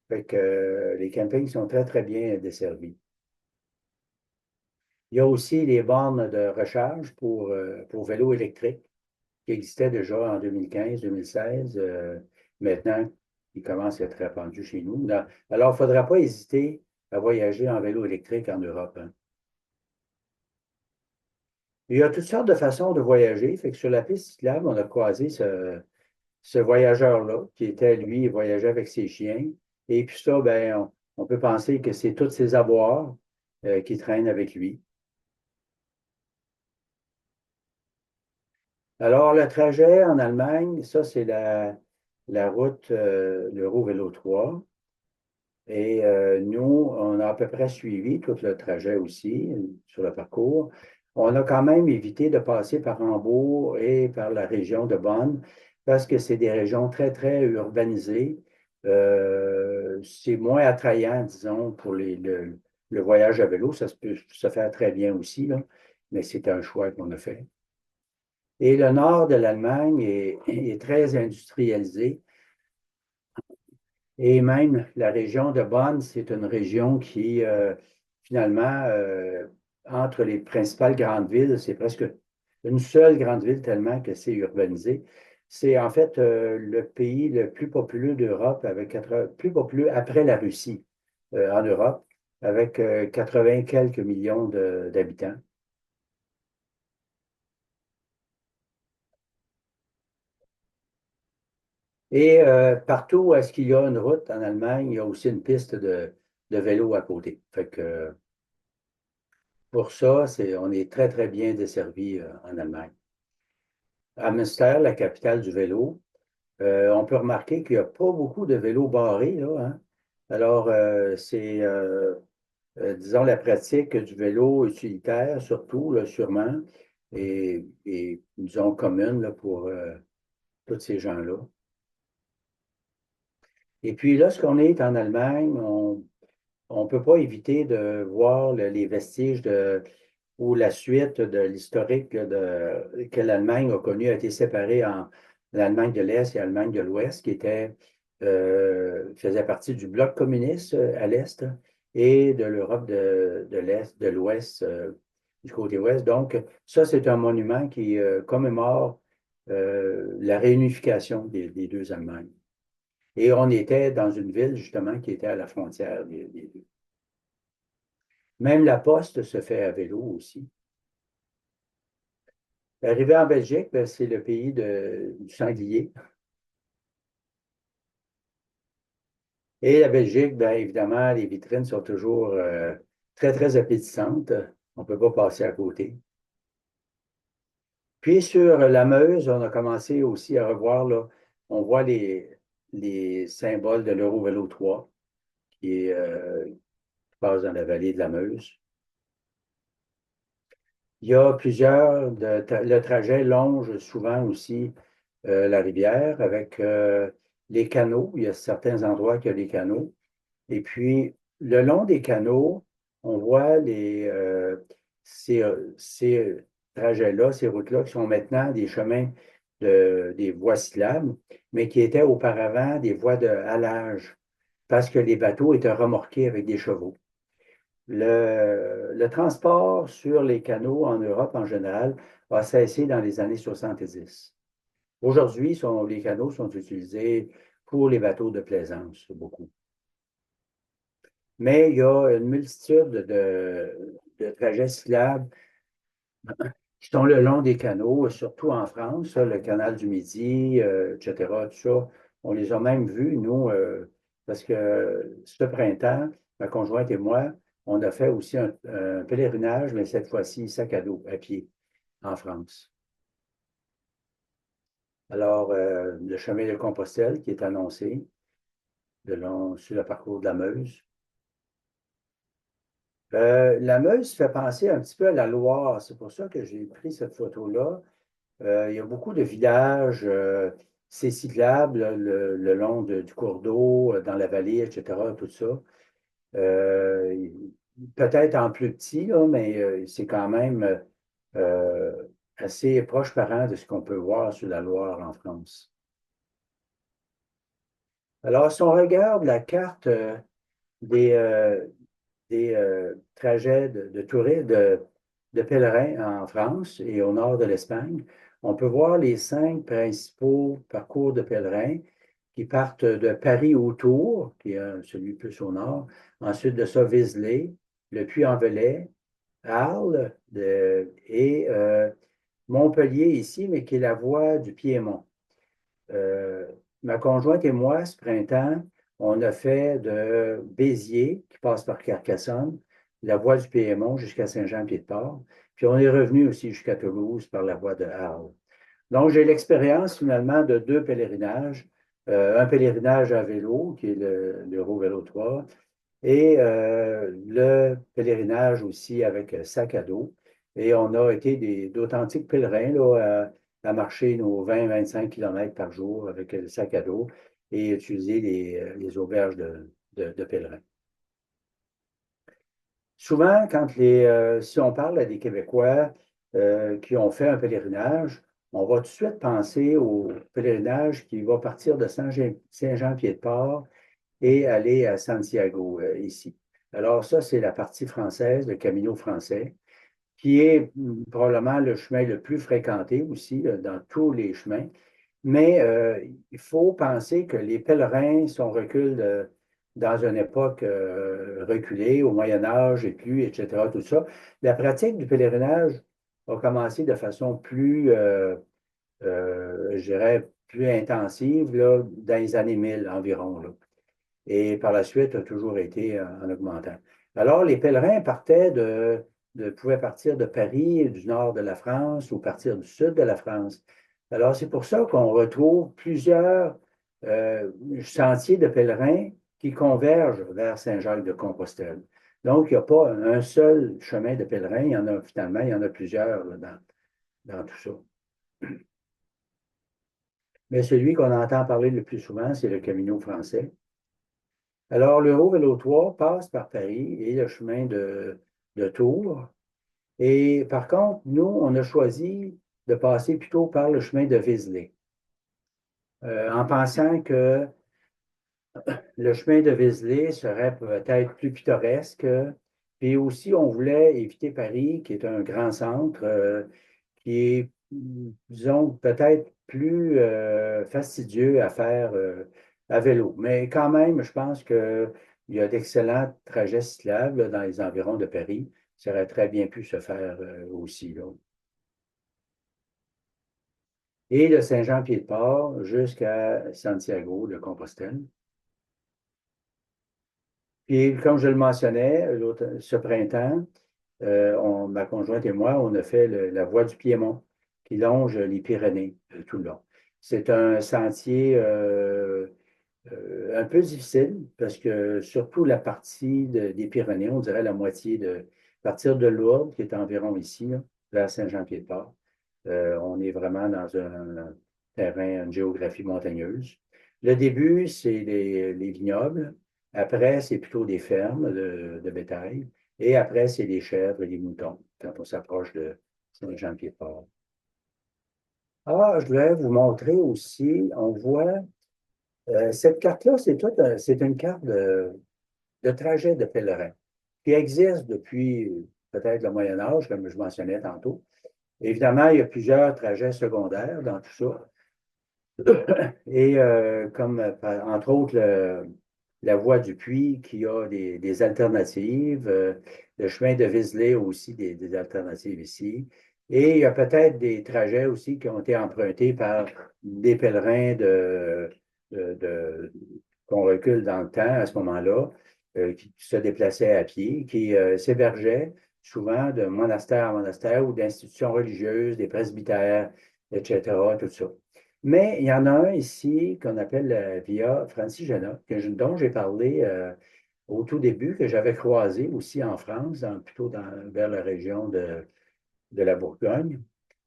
Fait que les campings sont très, très bien desservis. Il y a aussi les bornes de recharge pour vélos électriques qui existaient déjà en 2015-2016. Maintenant, ils commencent à être répandus chez nous. Alors, il ne faudra pas hésiter à voyager en vélo électrique en Europe, hein. Il y a toutes sortes de façons de voyager. Fait que sur la piste cyclable, on a croisé ce voyageur-là, qui était, lui, il voyageait avec ses chiens. Et puis ça, ben, on peut penser que c'est tous ses avoirs qui traînent avec lui. Alors, le trajet en Allemagne, ça, c'est la route l'Eurovélo 3. Et nous, on a à peu près suivi tout le trajet aussi sur le parcours. On a quand même évité de passer par Hambourg et par la région de Bonn parce que c'est des régions très, très urbanisées. C'est moins attrayant, disons, pour le voyage à vélo. Ça peut se faire très bien aussi, là, mais c'est un choix qu'on a fait. Et le nord de l'Allemagne est très industrialisé. Et même la région de Bonn, c'est une région qui, finalement, entre les principales grandes villes, c'est presque une seule grande ville tellement que c'est urbanisé. C'est en fait le pays le plus populeux d'Europe, plus populeux après la Russie en Europe, avec 80 quelques millions d'habitants. Et partout où est-ce qu'il y a une route en Allemagne, il y a aussi une piste de vélo à côté. Fait que pour ça, on est très, très bien desservi en Allemagne. À Münster, la capitale du vélo, on peut remarquer qu'il n'y a pas beaucoup de vélos barrés, là, hein. Alors, disons, la pratique du vélo utilitaire, surtout, là, sûrement, et disons, commune là, pour tous ces gens-là. Et puis, lorsqu'on est en Allemagne, on ne peut pas éviter de voir les vestiges ou la suite de l'historique que l'Allemagne a connu a été séparée en l'Allemagne de l'Est et l'Allemagne de l'Ouest, faisait partie du bloc communiste à l'Est et de l'Europe de l'Est, de l'Ouest, du côté Ouest. Donc, ça, c'est un monument qui commémore la réunification des deux Allemagnes. Et on était dans une ville, justement, qui était à la frontière des deux. Même la poste se fait à vélo aussi. Arrivé en Belgique, ben, c'est le pays du sanglier. Et la Belgique, ben, évidemment, les vitrines sont toujours très, très appétissantes. On ne peut pas passer à côté. Puis sur la Meuse, on a commencé aussi à revoir, là, on voit les symboles de l'Eurovélo 3 qui passe dans la vallée de la Meuse. Il y a le trajet longe souvent aussi la rivière avec les canaux. Il y a certains endroits qui ont des canaux. Et puis, le long des canaux, on voit ces trajets-là, ces routes-là, qui sont maintenant des chemins, des voies cyclables, mais qui étaient auparavant des voies de halage, parce que les bateaux étaient remorqués avec des chevaux. Le transport sur les canaux en Europe en général a cessé dans les années 70. Aujourd'hui, les canaux sont utilisés pour les bateaux de plaisance, beaucoup. Mais il y a une multitude de trajets cyclables qui sont le long des canaux, surtout en France, là, le canal du Midi, etc., tout ça. On les a même vus, nous, parce que ce printemps, ma conjointe et moi, on a fait aussi un pèlerinage, mais cette fois-ci, sac à dos, à pied, en France. Alors, le chemin de Compostelle qui est annoncé sur le parcours de la Meuse. La Meuse fait penser un petit peu à la Loire. C'est pour ça que j'ai pris cette photo-là. Il y a beaucoup de villages. C'est cyclable là, le long du cours d'eau, dans la vallée, etc., tout ça. Euh, Peut-être en plus petit, là, mais c'est quand même assez proche parent de ce qu'on peut voir sur la Loire en France. Alors, si on regarde la carte des, euh, des trajets de touristes, de pèlerins en France et au nord de l'Espagne, on peut voir les 5 principaux parcours de pèlerins qui partent de Paris autour, qui est celui plus au nord, ensuite de ça, Vézelay, le Puy-en-Velay, Arles et Montpellier ici, mais qui est la voie du Piémont. Euh, Ma conjointe et moi, ce printemps, on a fait de Béziers, qui passe par Carcassonne, la voie du Piémont jusqu'à Saint-Jean-Pied-de-Port. Puis on est revenu aussi jusqu'à Toulouse par la voie de Arles. Donc, j'ai l'expérience finalement de 2 pèlerinages. Un pèlerinage à vélo, qui est l'Euro-Vélo 3, et le pèlerinage aussi avec sac à dos. Et on a été d'authentiques pèlerins là, à marcher nos 20-25 km par jour avec le sac à dos et utiliser les auberges de pèlerins. Souvent, si on parle à des Québécois qui ont fait un pèlerinage, on va tout de suite penser au pèlerinage qui va partir de Saint-Jean-Pied-de-Port et aller à Santiago, ici. Alors ça, c'est la partie française, le Camino français, qui est probablement le chemin le plus fréquenté aussi dans tous les chemins. Mais il faut penser que les pèlerins sont reculés dans une époque reculée, au Moyen Âge et plus, etc., tout ça. La pratique du pèlerinage a commencé de façon je dirais, plus intensive là, dans les années 1000 environ, là, et par la suite a toujours été en augmentant. Alors, les pèlerins pouvaient partir de Paris, du nord de la France, ou partir du sud de la France. Alors, c'est pour ça qu'on retrouve plusieurs sentiers de pèlerins qui convergent vers Saint-Jacques-de-Compostelle. Donc, il n'y a pas un seul chemin de pèlerin, il y en a plusieurs là, dans tout ça. Mais celui qu'on entend parler le plus souvent, c'est le Camino français. Alors, l'Euro-Vélo 3 passe par Paris et le chemin de Tours. Et par contre, nous, on a choisi de passer plutôt par le chemin de Vézelay, en pensant que le chemin de Vézelay serait peut-être plus pittoresque. Puis aussi, on voulait éviter Paris, qui est un grand centre, qui est, disons, peut-être plus fastidieux à faire à vélo. Mais quand même, je pense qu'il y a d'excellents trajets cyclables là, dans les environs de Paris. Ça aurait très bien pu se faire aussi, là. Et de Saint-Jean-Pied-de-Port jusqu'à Santiago de Compostelle. Puis, comme je le mentionnais, ce printemps, ma conjointe et moi, on a fait la voie du Piémont qui longe les Pyrénées tout le long. C'est un sentier un peu difficile parce que surtout la partie des Pyrénées, on dirait la moitié de partir de Lourdes, qui est environ ici, là, vers Saint-Jean-Pied-de-Port. On est vraiment dans un terrain, une géographie montagneuse. Le début, c'est les vignobles. Après, c'est plutôt des fermes de bétail. Et après, c'est les chèvres et les moutons quand on s'approche de Saint-Jean-Pied-de-Port. Ah, je voulais vous montrer aussi, on voit, cette carte-là, c'est une carte de trajet de pèlerin qui existe depuis peut-être le Moyen Âge, comme je mentionnais tantôt. Évidemment, il y a plusieurs trajets secondaires dans tout ça. Et comme, entre autres, la voie du Puy qui a des alternatives, le chemin de Vézelay a aussi des alternatives ici. Et il y a peut-être des trajets aussi qui ont été empruntés par des pèlerins qu'on recule dans le temps à ce moment-là, qui se déplaçaient à pied, qui s'hébergeaient souvent de monastère en monastère ou d'institutions religieuses, des presbytères, etc., tout ça. Mais il y en a un ici qu'on appelle la Via Francigena, dont j'ai parlé au tout début, que j'avais croisé aussi en France, plutôt vers la région de la Bourgogne,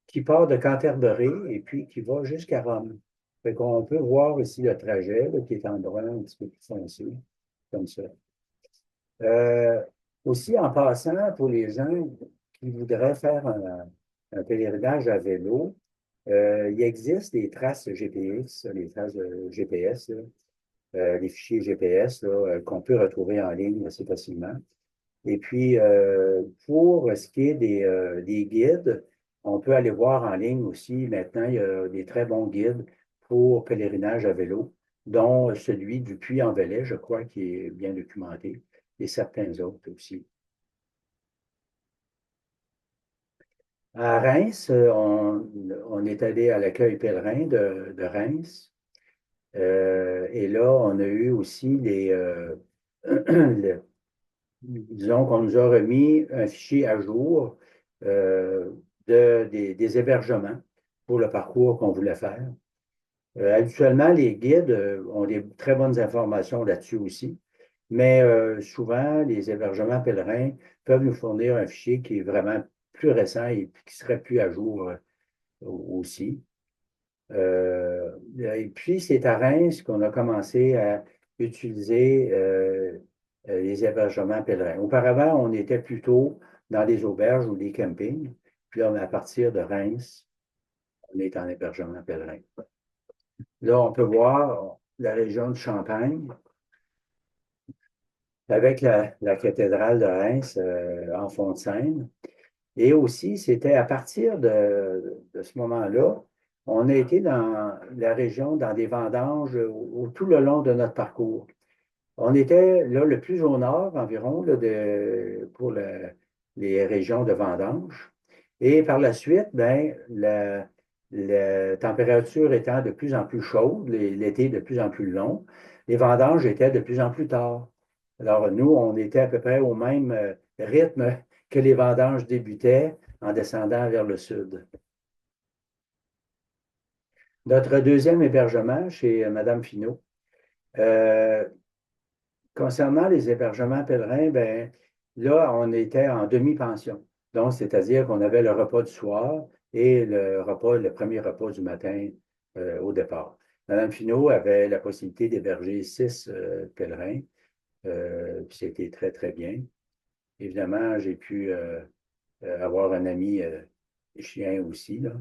qui part de Canterbury et puis qui va jusqu'à Rome. Fait qu'on peut voir ici le trajet là, qui est en droit un petit peu plus foncé, comme ça. Euh, Aussi, en passant, pour les gens qui voudraient faire un pèlerinage à vélo, il existe des traces GPS, des traces de GPS, là, des fichiers GPS là, qu'on peut retrouver en ligne assez facilement. Et puis, pour ce qui est des guides, on peut aller voir en ligne aussi. Maintenant, il y a des très bons guides pour pèlerinage à vélo, dont celui du Puy-en-Velay, je crois, qui est bien documenté, et certains autres aussi. À Reims, on est allé à l'accueil pèlerin de Reims. Et là, on a eu aussi disons qu'on nous a remis un fichier à jour euh, des hébergements pour le parcours qu'on voulait faire. Habituellement, les guides ont des très bonnes informations là-dessus aussi, mais souvent, les hébergements pèlerins peuvent nous fournir un fichier qui est vraiment plus récent et qui serait plus à jour aussi. Et puis, c'est à Reims qu'on a commencé à utiliser les hébergements pèlerins. Auparavant, on était plutôt dans des auberges ou des campings. Puis là, à partir de Reims, on est en hébergement pèlerin. Là, on peut voir la région de Champagne avec la cathédrale de Reims en fond de Seine. Et aussi, c'était à partir de ce moment-là, on a été dans la région, dans des vendanges tout le long de notre parcours. On était là le plus au nord environ là, pour les régions de vendanges. Et par la suite, ben, la température étant de plus en plus chaude, l'été de plus en plus long, les vendanges étaient de plus en plus tard. Alors, nous, on était à peu près au même rythme que les vendanges débutaient en descendant vers le sud. Notre deuxième hébergement chez Mme Finot. Euh, Concernant les hébergements pèlerins, ben, là, on était en demi-pension. Donc, c'est-à-dire qu'on avait le repas du soir et le premier repas du matin au départ. Madame Finot avait la possibilité d'héberger 6 pèlerins, puis c'était très, très bien. Évidemment, j'ai pu avoir un ami chien aussi, là.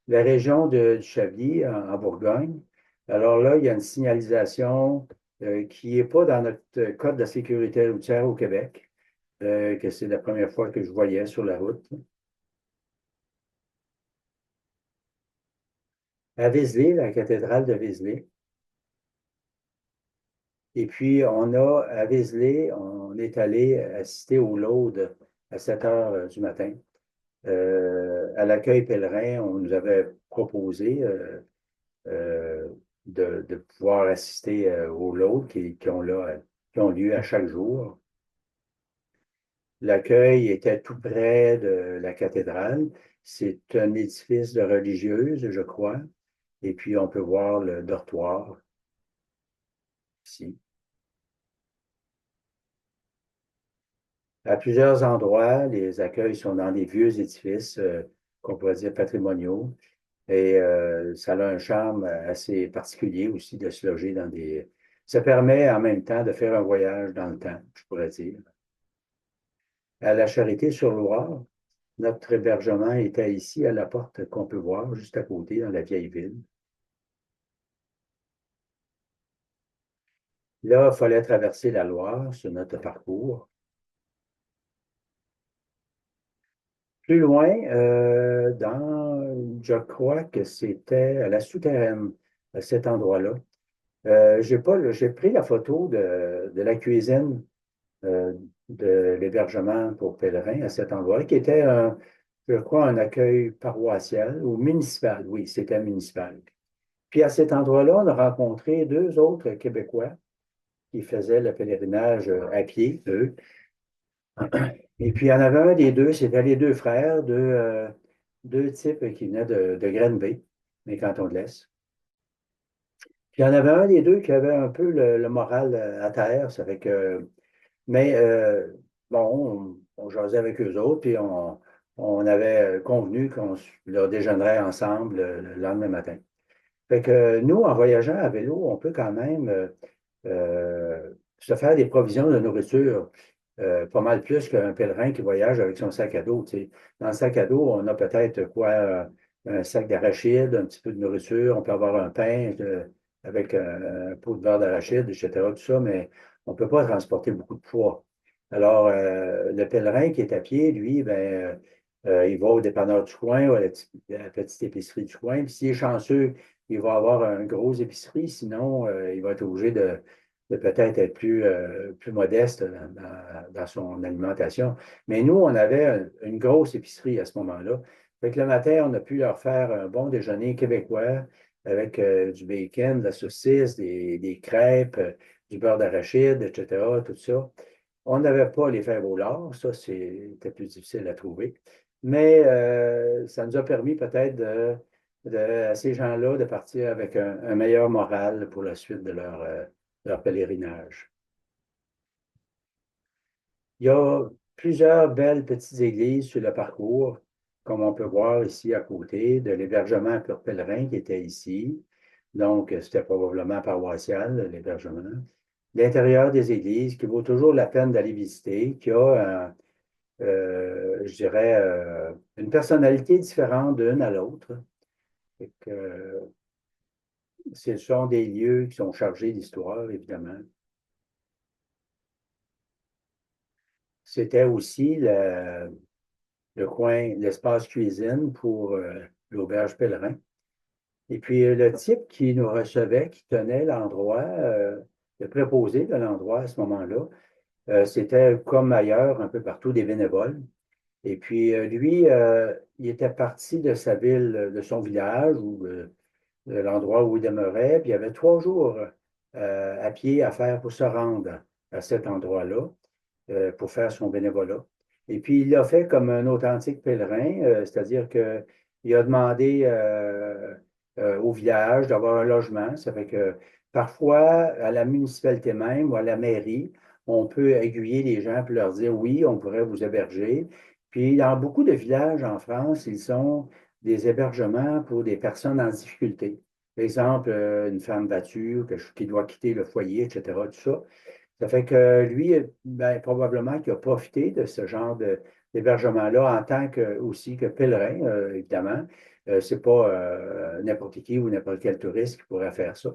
La région du Chablis, en Bourgogne. Alors là, il y a une signalisation qui n'est pas dans notre code de sécurité routière au Québec, que c'est la première fois que je voyais sur la route. À Vézelay, la cathédrale de Vézelay. Et puis, à Vézelay, on est allé assister au Laude à 7 heures du matin. À l'accueil pèlerin, on nous avait proposé euh, de pouvoir assister aux lots qui ont lieu à chaque jour. L'accueil était tout près de la cathédrale. C'est un édifice de religieuse, je crois. Et puis, on peut voir le dortoir ici. À plusieurs endroits, les accueils sont dans des vieux édifices qu'on pourrait dire patrimoniaux. Et ça a un charme assez particulier aussi de se loger dans des... Ça permet en même temps de faire un voyage dans le temps, je pourrais dire. À la Charité-sur-Loire, notre hébergement était ici à la porte qu'on peut voir, juste à côté, dans la vieille ville. Là, il fallait traverser la Loire sur notre parcours. Plus loin, je crois que c'était à la souterraine, à cet endroit-là. J'ai pris la photo de la cuisine euh, de l'hébergement pour pèlerins à cet endroit, qui était, je crois, un accueil paroissial ou municipal. Oui, c'était municipal. Puis à cet endroit-là, on a rencontré deux autres Québécois qui faisaient le pèlerinage à pied, eux. Et puis il y en avait un des deux, c'était les deux frères, deux types qui venaient de Granby, mes cantons de l'Est. Puis il y en avait un des deux qui avait un peu le moral à terre, ça fait que mais bon, on jasait avec eux autres, puis on avait convenu qu'on leur déjeunerait ensemble le lendemain matin. Fait que nous, en voyageant à vélo, on peut quand même se faire des provisions de nourriture pas mal plus qu'un pèlerin qui voyage avec son sac à dos. Tu sais. Dans le sac à dos, on a peut-être quoi, un sac d'arachide, un petit peu de nourriture, on peut avoir un pain avec un pot de beurre d'arachide, etc., tout ça, mais on ne peut pas transporter beaucoup de poids. Alors, le pèlerin qui est à pied, lui, ben, il va au dépanneur du coin ou à la petite épicerie du coin. Puis s'il est chanceux, il va avoir une grosse épicerie. Sinon, il va être obligé de peut-être être plus modeste dans son alimentation. Mais nous, on avait une grosse épicerie à ce moment-là. Fait que le matin, on a pu leur faire un bon déjeuner québécois avec du bacon, de la saucisse, des crêpes, du beurre d'arachide, etc., tout ça. On n'avait pas les fèves au lard, ça, c'était plus difficile à trouver. Mais ça nous a permis peut-être à ces gens-là de partir avec un meilleur moral pour la suite de leur pèlerinage. Il y a plusieurs belles petites églises sur le parcours, comme on peut voir ici à côté, de l'hébergement pour pèlerins qui était ici. Donc, c'était probablement paroissial, l'hébergement. L'intérieur des églises, qui vaut toujours la peine d'aller visiter, qui a, je dirais, une personnalité différente d'une à l'autre. Fait que, ce sont des lieux qui sont chargés d'histoire, évidemment. C'était aussi le coin, l'espace cuisine pour l'auberge pèlerin. Et puis, le type qui nous recevait, qui tenait l'endroit, le préposé de l'endroit à ce moment-là, c'était comme ailleurs, un peu partout, des bénévoles. Et puis, lui, il était parti de sa ville, de son village ou de l'endroit où il demeurait, puis il y avait 3 jours à pied à faire pour se rendre à cet endroit-là, pour faire son bénévolat. Et puis, il l'a fait comme un authentique pèlerin, c'est-à-dire qu'il a demandé au village d'avoir un logement. Ça fait que parfois, à la municipalité même ou à la mairie, on peut aiguiller les gens pour leur dire oui, on pourrait vous héberger. Puis, dans beaucoup de villages en France, ils sont des hébergements pour des personnes en difficulté. Par exemple, une femme battue qui doit quitter le foyer, etc., tout ça. Ça fait que lui, ben, probablement qu'il a profité de ce genre d'hébergement-là en tant que, aussi que pèlerin, évidemment. C'est pas n'importe qui ou n'importe quel touriste qui pourrait faire ça.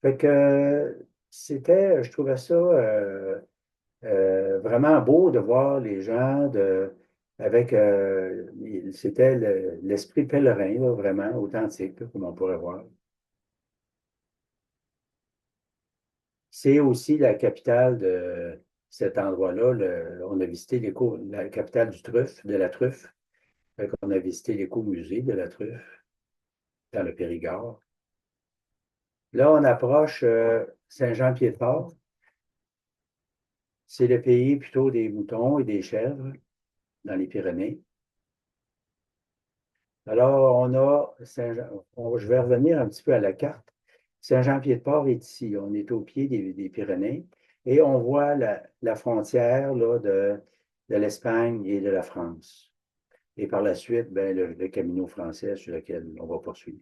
Fait que je trouvais ça vraiment beau de voir les gens avec, c'était l'esprit pèlerin, là, vraiment authentique, là, comme on pourrait voir. C'est aussi la capitale de cet endroit-là. On a visité la capitale de la truffe. On a visité l'écomusée de la truffe dans le Périgord. Là, on approche Saint-Jean-Pied-de-Port. C'est le pays plutôt des moutons et des chèvres dans les Pyrénées. Alors, on a Saint-Jean. Je vais revenir un petit peu à la carte. Saint-Jean-Pied-de-Port est ici. On est au pied des Pyrénées et on voit la frontière là, de l'Espagne et de la France. Et par la suite, ben, le Camino français sur lequel on va poursuivre.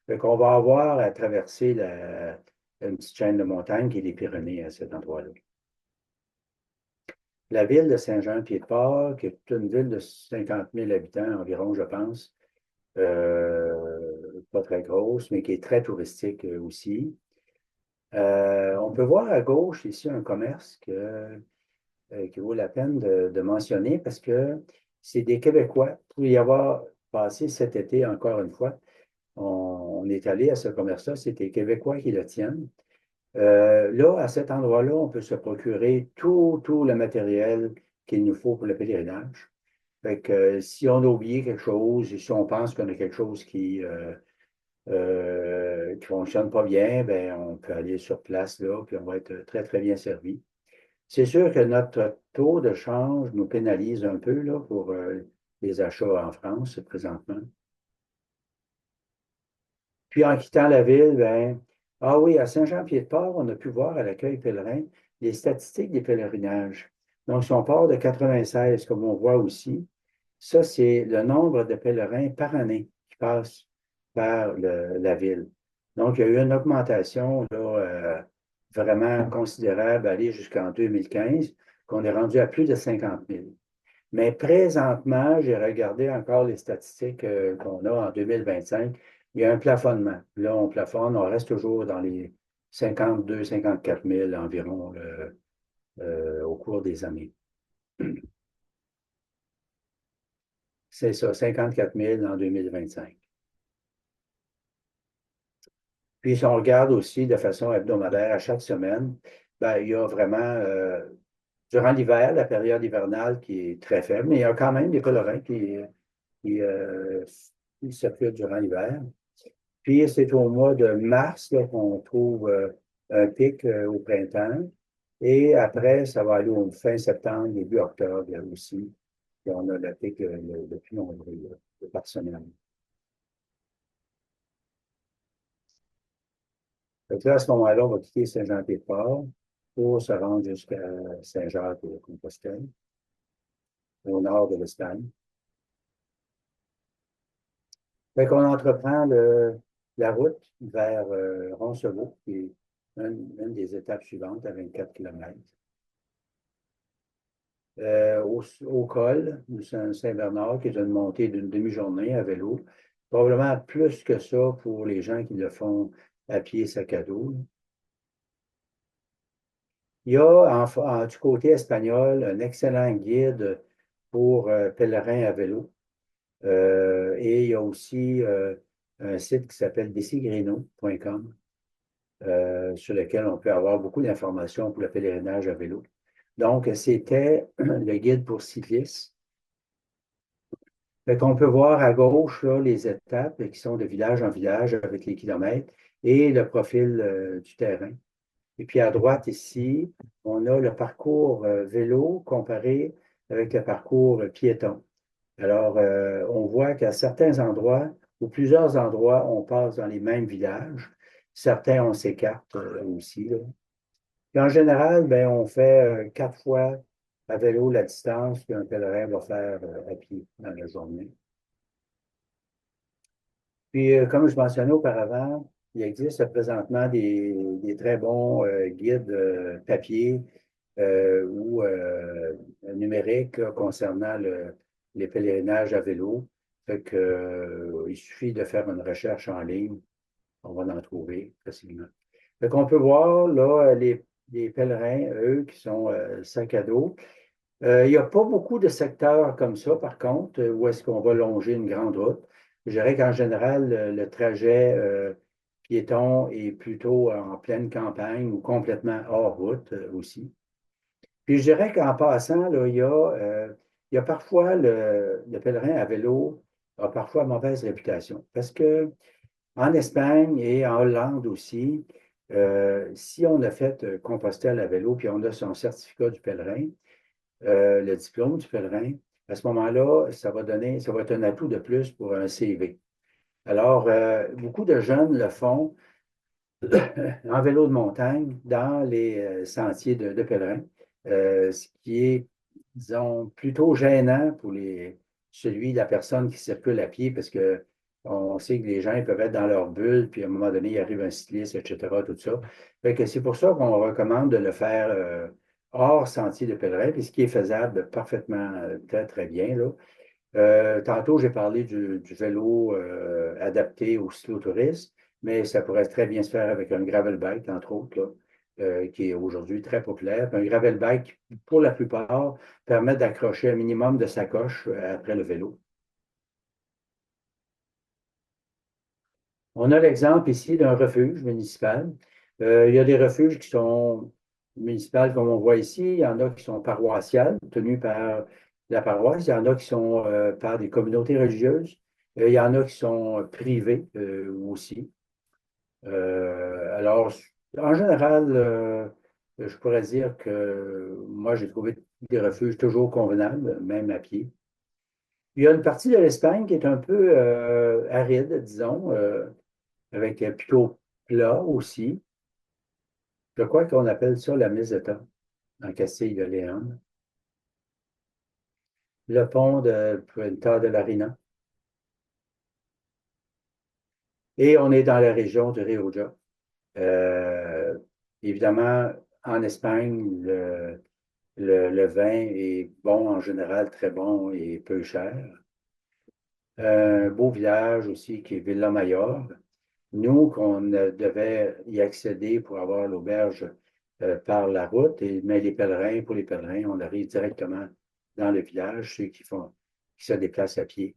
Donc, on va avoir à traverser une petite chaîne de montagnes qui est les Pyrénées à cet endroit-là. La ville de Saint-Jean-Pied-de-Port, qui est une ville de 50 000 habitants environ, je pense, pas très grosse, mais qui est très touristique aussi. On peut voir à gauche ici un commerce qui vaut la peine de mentionner parce que c'est des Québécois. Pour y avoir passé cet été, encore une fois, on est allé à ce commerce-là, c'est des Québécois qui le tiennent. Là, à cet endroit-là, on peut se procurer tout le matériel qu'il nous faut pour le pèlerinage. Fait que si on a oublié quelque chose, si on pense qu'on a quelque chose qui fonctionne pas bien, ben, on peut aller sur place là, puis on va être très, très bien servi. C'est sûr que notre taux de change nous pénalise un peu là, pour les achats en France présentement. Puis en quittant la ville, ben, ah oui, à Saint-Jean-Pied-de-Port, on a pu voir à l'accueil pèlerin les statistiques des pèlerinages. Donc, si on part de 96, comme on voit aussi, ça, c'est le nombre de pèlerins par année qui passent par la ville. Donc, il y a eu une augmentation là, vraiment considérable, aller jusqu'en 2015, qu'on est rendu à plus de 50 000. Mais présentement, j'ai regardé encore les statistiques qu'on a en 2025. Il y a un plafonnement. Là, on plafonne, on reste toujours dans les 52 54 000 environ au cours des années. C'est ça, 54 000 en 2025. Puis, si on regarde aussi de façon hebdomadaire à chaque semaine, ben, il y a vraiment, durant l'hiver, la période hivernale qui est très faible, mais il y a quand même des pèlerins qui qui circulent durant l'hiver. Puis, c'est au mois de mars là, qu'on trouve un pic au printemps. Et après, ça va aller au fin septembre, début octobre là, aussi. Puis on a le pic le plus nombreux par semaine. Donc là, à ce moment-là, on va quitter Saint-Jean-Pied-de-Port pour se rendre jusqu'à Saint-Jacques-de-Compostelle, au nord de l'Espagne. Fait qu'on entreprend la route vers Roncevaux, qui est une des étapes suivantes à 24 km. Au col du Saint-Bernard, qui est une montée d'une demi-journée à vélo. Probablement plus que ça pour les gens qui le font à pied sac à dos. Il y a du côté espagnol un excellent guide pour pèlerins à vélo. Et il y a aussi un site qui s'appelle bicigrino.com sur lequel on peut avoir beaucoup d'informations pour le pèlerinage à vélo. Donc, c'était le guide pour cyclistes. Fait qu'on peut voir à gauche là, les étapes qui sont de village en village avec les kilomètres et le profil du terrain. Et puis à droite ici, on a le parcours vélo comparé avec le parcours piéton. Alors, on voit qu'à certains endroits, ou plusieurs endroits, on passe dans les mêmes villages. Certains, on s'écarte aussi, là. Puis en général, ben, on fait 4 fois à vélo la distance qu'un pèlerin va faire à pied dans la journée. Puis, comme je mentionnais auparavant, il existe présentement des très bons guides papier ou numériques là, concernant les pèlerinages à vélo. Fait que, il suffit de faire une recherche en ligne, on va en trouver facilement. Fait qu'on peut voir là les pèlerins, eux, qui sont sac à dos. Il n'y a pas beaucoup de secteurs comme ça, par contre, où est-ce qu'on va longer une grande route. Je dirais qu'en général, le trajet piéton est plutôt en pleine campagne ou complètement hors route aussi. Puis je dirais qu'en passant, là, il y a parfois le pèlerin à vélo a parfois mauvaise réputation. Parce que en Espagne et en Hollande aussi, si on a fait Compostelle à vélo, puis on a son certificat du pèlerin, le diplôme du pèlerin, à ce moment-là, ça va être un atout de plus pour un CV. Alors, beaucoup de jeunes le font en vélo de montagne dans les sentiers de pèlerins, ce qui est, disons, plutôt gênant pour la personne qui circule à pied, parce que on sait que les gens ils peuvent être dans leur bulle, puis à un moment donné, il arrive un cycliste, etc., tout ça. Fait que c'est pour ça qu'on recommande de le faire hors sentier de pèlerin, puis ce qui est faisable parfaitement, très, très bien, là. Tantôt, j'ai parlé du vélo adapté aux cyclotouristes, mais ça pourrait très bien se faire avec un gravel bike, entre autres, là, qui est aujourd'hui très populaire. Un gravel bike, pour la plupart, permet d'accrocher un minimum de sacoche après le vélo. On a l'exemple ici d'un refuge municipal. Il y a des refuges qui sont municipaux, comme on voit ici. Il y en a qui sont paroissiales, tenus par la paroisse. Il y en a qui sont par des communautés religieuses. Il y en a qui sont privés aussi. Alors, en général, je pourrais dire que moi, j'ai trouvé des refuges toujours convenables, même à pied. Il y a une partie de l'Espagne qui est un peu aride, disons, avec plutôt plat aussi. Je crois qu'on appelle ça la meseta en Castille de Léon. Le pont de Puerto de la Rina. Et on est dans la région de Rioja. Euh, Évidemment, en Espagne, Le vin est bon en général, très bon et peu cher. Un beau village aussi qui est Villa Mayor. Nous, qu'on devait y accéder pour avoir l'auberge par la route, mais pour les pèlerins, on arrive directement dans le village, ceux qui se déplacent à pied.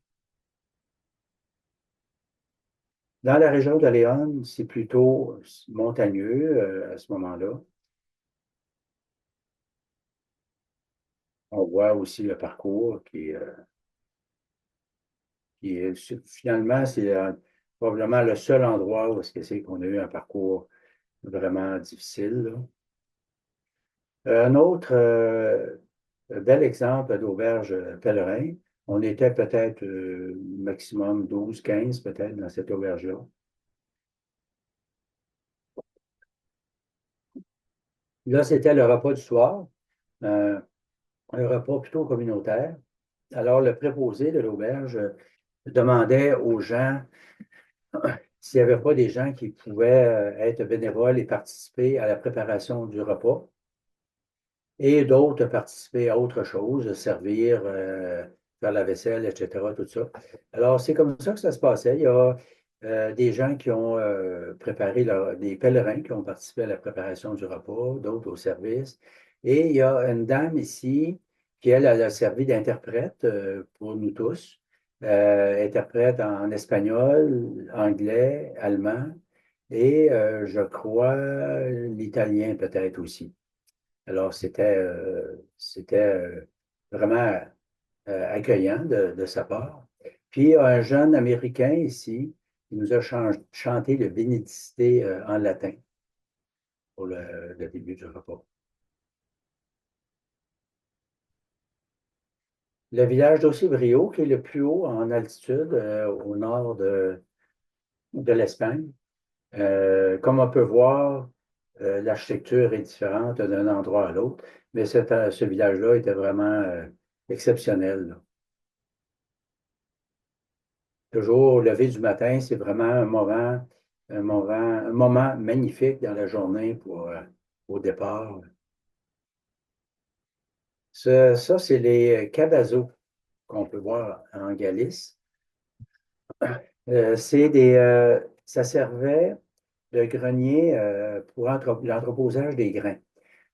Dans la région de Léon, c'est plutôt montagneux à ce moment-là. On voit aussi le parcours finalement, c'est probablement le seul endroit où est-ce que c'est qu'on a eu un parcours vraiment difficile, là. Un autre bel exemple d'auberge pèlerin, on était peut-être maximum 12, 15 peut-être dans cette auberge-là. Là, c'était le repas du soir, euh, un repas plutôt communautaire. Alors, le préposé de l'auberge demandait aux gens s'il n'y avait pas des gens qui pouvaient être bénévoles et participer à la préparation du repas, et d'autres participer à autre chose, servir, faire la vaisselle, etc., tout ça. Alors, c'est comme ça que ça se passait. Il y a des gens qui ont des pèlerins qui ont participé à la préparation du repas, d'autres au service. Et il y a une dame ici qui, elle a servi d'interprète pour nous tous. Interprète en espagnol, anglais, allemand et je crois l'italien peut-être aussi. Alors, c'était vraiment accueillant de sa part. Puis, un jeune Américain ici, qui nous a chanté le Bénédicité en latin pour le début du repas. Le village d'Ossibrio, qui est le plus haut en altitude au nord de l'Espagne. Comme on peut voir, l'architecture est différente d'un endroit à l'autre, mais ce village-là était vraiment exceptionnel, là. Toujours au lever du matin, c'est vraiment un moment magnifique dans la journée au départ. Ça, c'est les cabazos qu'on peut voir en Galice. Ça servait de grenier pour l'entreposage des grains.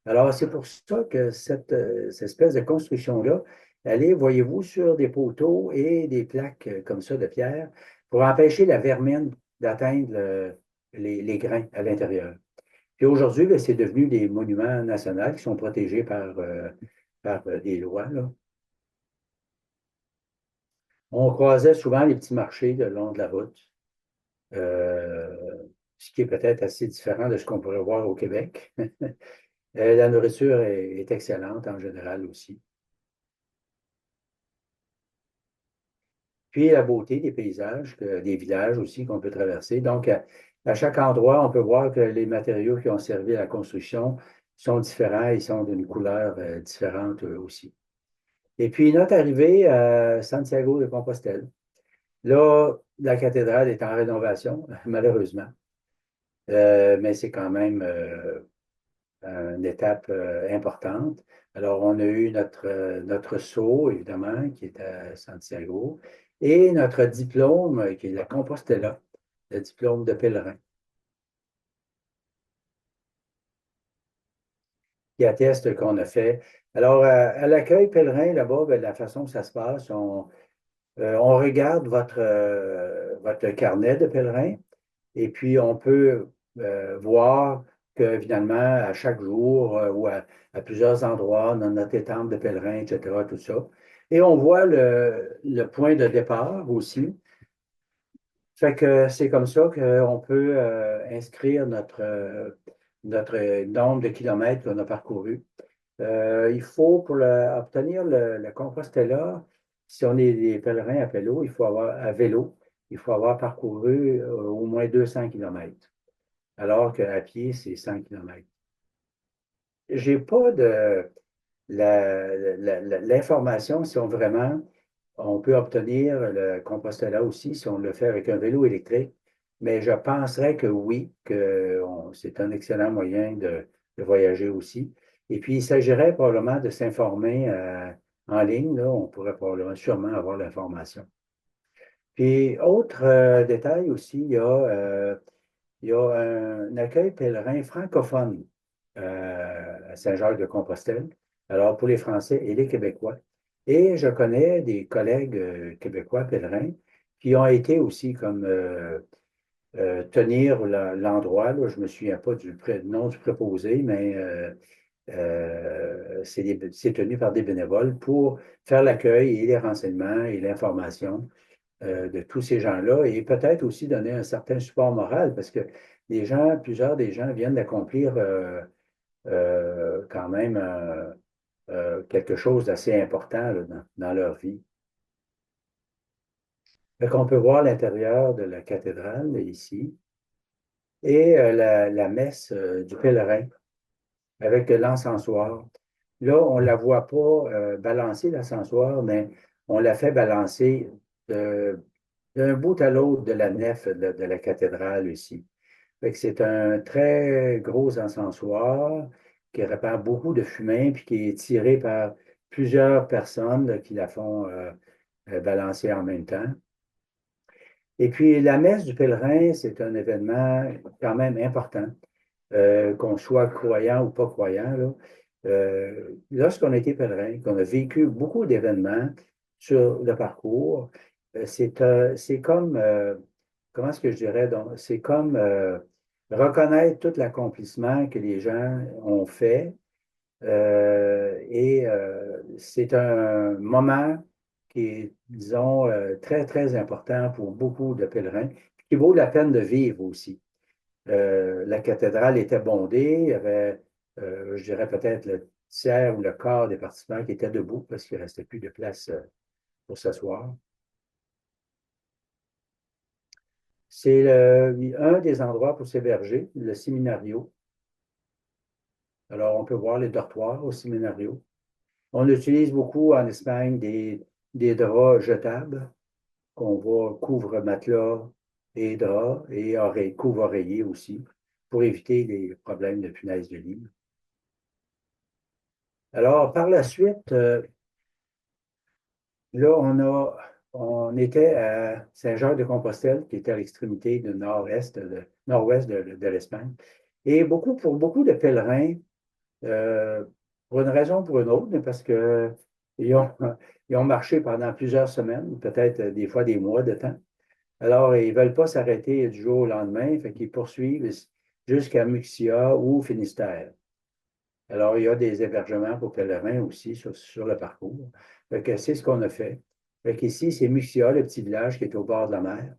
Alors, c'est pour ça que cette espèce de construction-là, elle est, voyez-vous, sur des poteaux et des plaques comme ça de pierre pour empêcher la vermine d'atteindre les grains à l'intérieur. Puis aujourd'hui, ben, c'est devenu des monuments nationaux qui sont protégés par des lois, là. On croisait souvent les petits marchés le long de la route, euh, ce qui est peut-être assez différent de ce qu'on pourrait voir au Québec. La nourriture est excellente en général aussi. Puis la beauté des paysages, des villages aussi qu'on peut traverser. Donc, à chaque endroit, on peut voir que les matériaux qui ont servi à la construction sont différents, ils sont d'une couleur différente aussi. Et puis, notre arrivée à Santiago de Compostelle. Là, la cathédrale est en rénovation, malheureusement. Mais c'est quand même une étape importante. Alors, on a eu notre sceau, évidemment, qui est à Santiago, et notre diplôme, qui est la Compostela, le diplôme de pèlerin, qui atteste qu'on a fait. Alors, à l'accueil pèlerin, là-bas, ben, la façon que ça se passe, on regarde votre carnet de pèlerin, et puis on peut voir que finalement, à chaque jour ou à plusieurs endroits, dans notre étang de pèlerin, etc., tout ça. Et on voit le point de départ aussi. Fait que c'est comme ça qu'on peut inscrire notre nombre de kilomètres qu'on a parcouru. Il faut, obtenir le Compostela, si on est des pèlerins à vélo, il faut avoir parcouru au moins 200 kilomètres, alors qu'à pied, c'est 100 kilomètres. J'ai pas de l'information si on peut obtenir le Compostela aussi si on le fait avec un vélo électrique, mais je penserais que oui, que c'est un excellent moyen de voyager aussi. Et puis, il s'agirait probablement de s'informer en ligne. Là, on pourrait probablement sûrement avoir l'information. Puis, autre détail aussi, il y a un accueil pèlerin francophone à Saint-Jacques-de-Compostelle, alors pour les Français et les Québécois. Et je connais des collègues québécois pèlerins qui ont été aussi comme tenir l'endroit, là, je ne me souviens pas du nom du préposé, mais c'est tenu par des bénévoles pour faire l'accueil et les renseignements et l'information de tous ces gens-là et peut-être aussi donner un certain support moral parce que plusieurs des gens viennent d'accomplir quand même quelque chose d'assez important là, dans leur vie. Donc, on peut voir l'intérieur de la cathédrale ici et la messe du pèlerin avec l'encensoir. Là, on ne la voit pas balancer l'ascensoir, mais on la fait balancer de- d'un bout à l'autre de la nef de la cathédrale ici. Fait que c'est un très gros encensoir qui répand beaucoup de fumée puis qui est tiré par plusieurs personnes là, qui la font balancer en même temps. Et puis, la messe du pèlerin, c'est un événement quand même important, qu'on soit croyant ou pas croyant, là. Lorsqu'on a été pèlerin, qu'on a vécu beaucoup d'événements sur le parcours, c'est comme, comment est-ce que je dirais, donc, c'est comme reconnaître tout l'accomplissement que les gens ont fait c'est un moment qui est, disons, très, très important pour beaucoup de pèlerins, qui vaut la peine de vivre aussi. La cathédrale était bondée, il y avait, je dirais peut-être le tiers ou le quart des participants qui étaient debout parce qu'il ne restait plus de place pour s'asseoir. C'est un des endroits pour s'héberger, le séminario. Alors, on peut voir les dortoirs au séminario. On utilise beaucoup en Espagne des draps jetables qu'on voit couvre-matelas et draps et couvre-oreiller aussi pour éviter les problèmes de punaise de lit. Alors, par la suite, là, on était à Saint-Jacques-de-Compostelle, qui était à l'extrémité du nord-ouest de l'Espagne. Et pour beaucoup de pèlerins, Euh, pour une raison ou pour une autre, mais parce que ils ont, ils ont marché pendant plusieurs semaines, peut-être des fois des mois de temps. Alors, ils ne veulent pas s'arrêter du jour au lendemain, fait qu'ils poursuivent jusqu'à Muxia ou Finistère. Alors, il y a des hébergements pour pèlerins aussi sur le parcours. Fait que c'est ce qu'on a fait. Fait qu'ici, c'est Muxia, le petit village qui est au bord de la mer,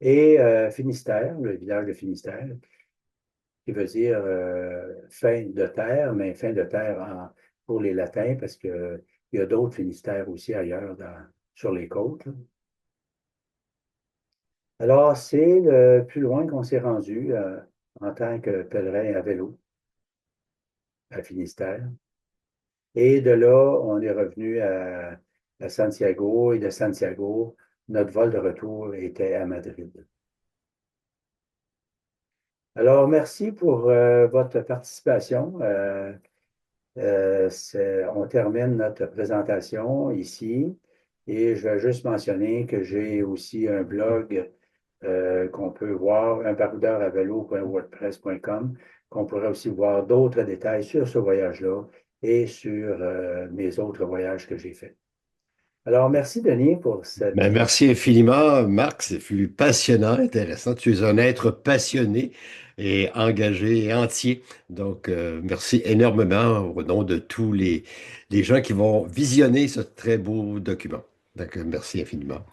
et Finistère, le village de Finistère, qui veut dire fin de terre, mais fin de terre pour les Latins, parce qu'il y a d'autres Finistères aussi ailleurs sur les côtes. Là. Alors, c'est le plus loin qu'on s'est rendu en tant que pèlerin à vélo à Finistère. Et de là, on est revenu à Santiago et de Santiago, notre vol de retour était à Madrid. Alors, merci pour votre participation. On termine notre présentation ici et je vais juste mentionner que j'ai aussi un blog qu'on peut voir, unbaroudeuravelo.wordpress.com, qu'on pourrait aussi voir d'autres détails sur ce voyage-là et sur mes autres voyages que j'ai faits. Alors, merci Denis pour cette... Ben, merci infiniment, Marc. Ce fut passionnant, intéressant. Tu es un être passionné et engagé et entier. Donc, merci énormément au nom de tous les gens qui vont visionner ce très beau document. Donc, merci infiniment.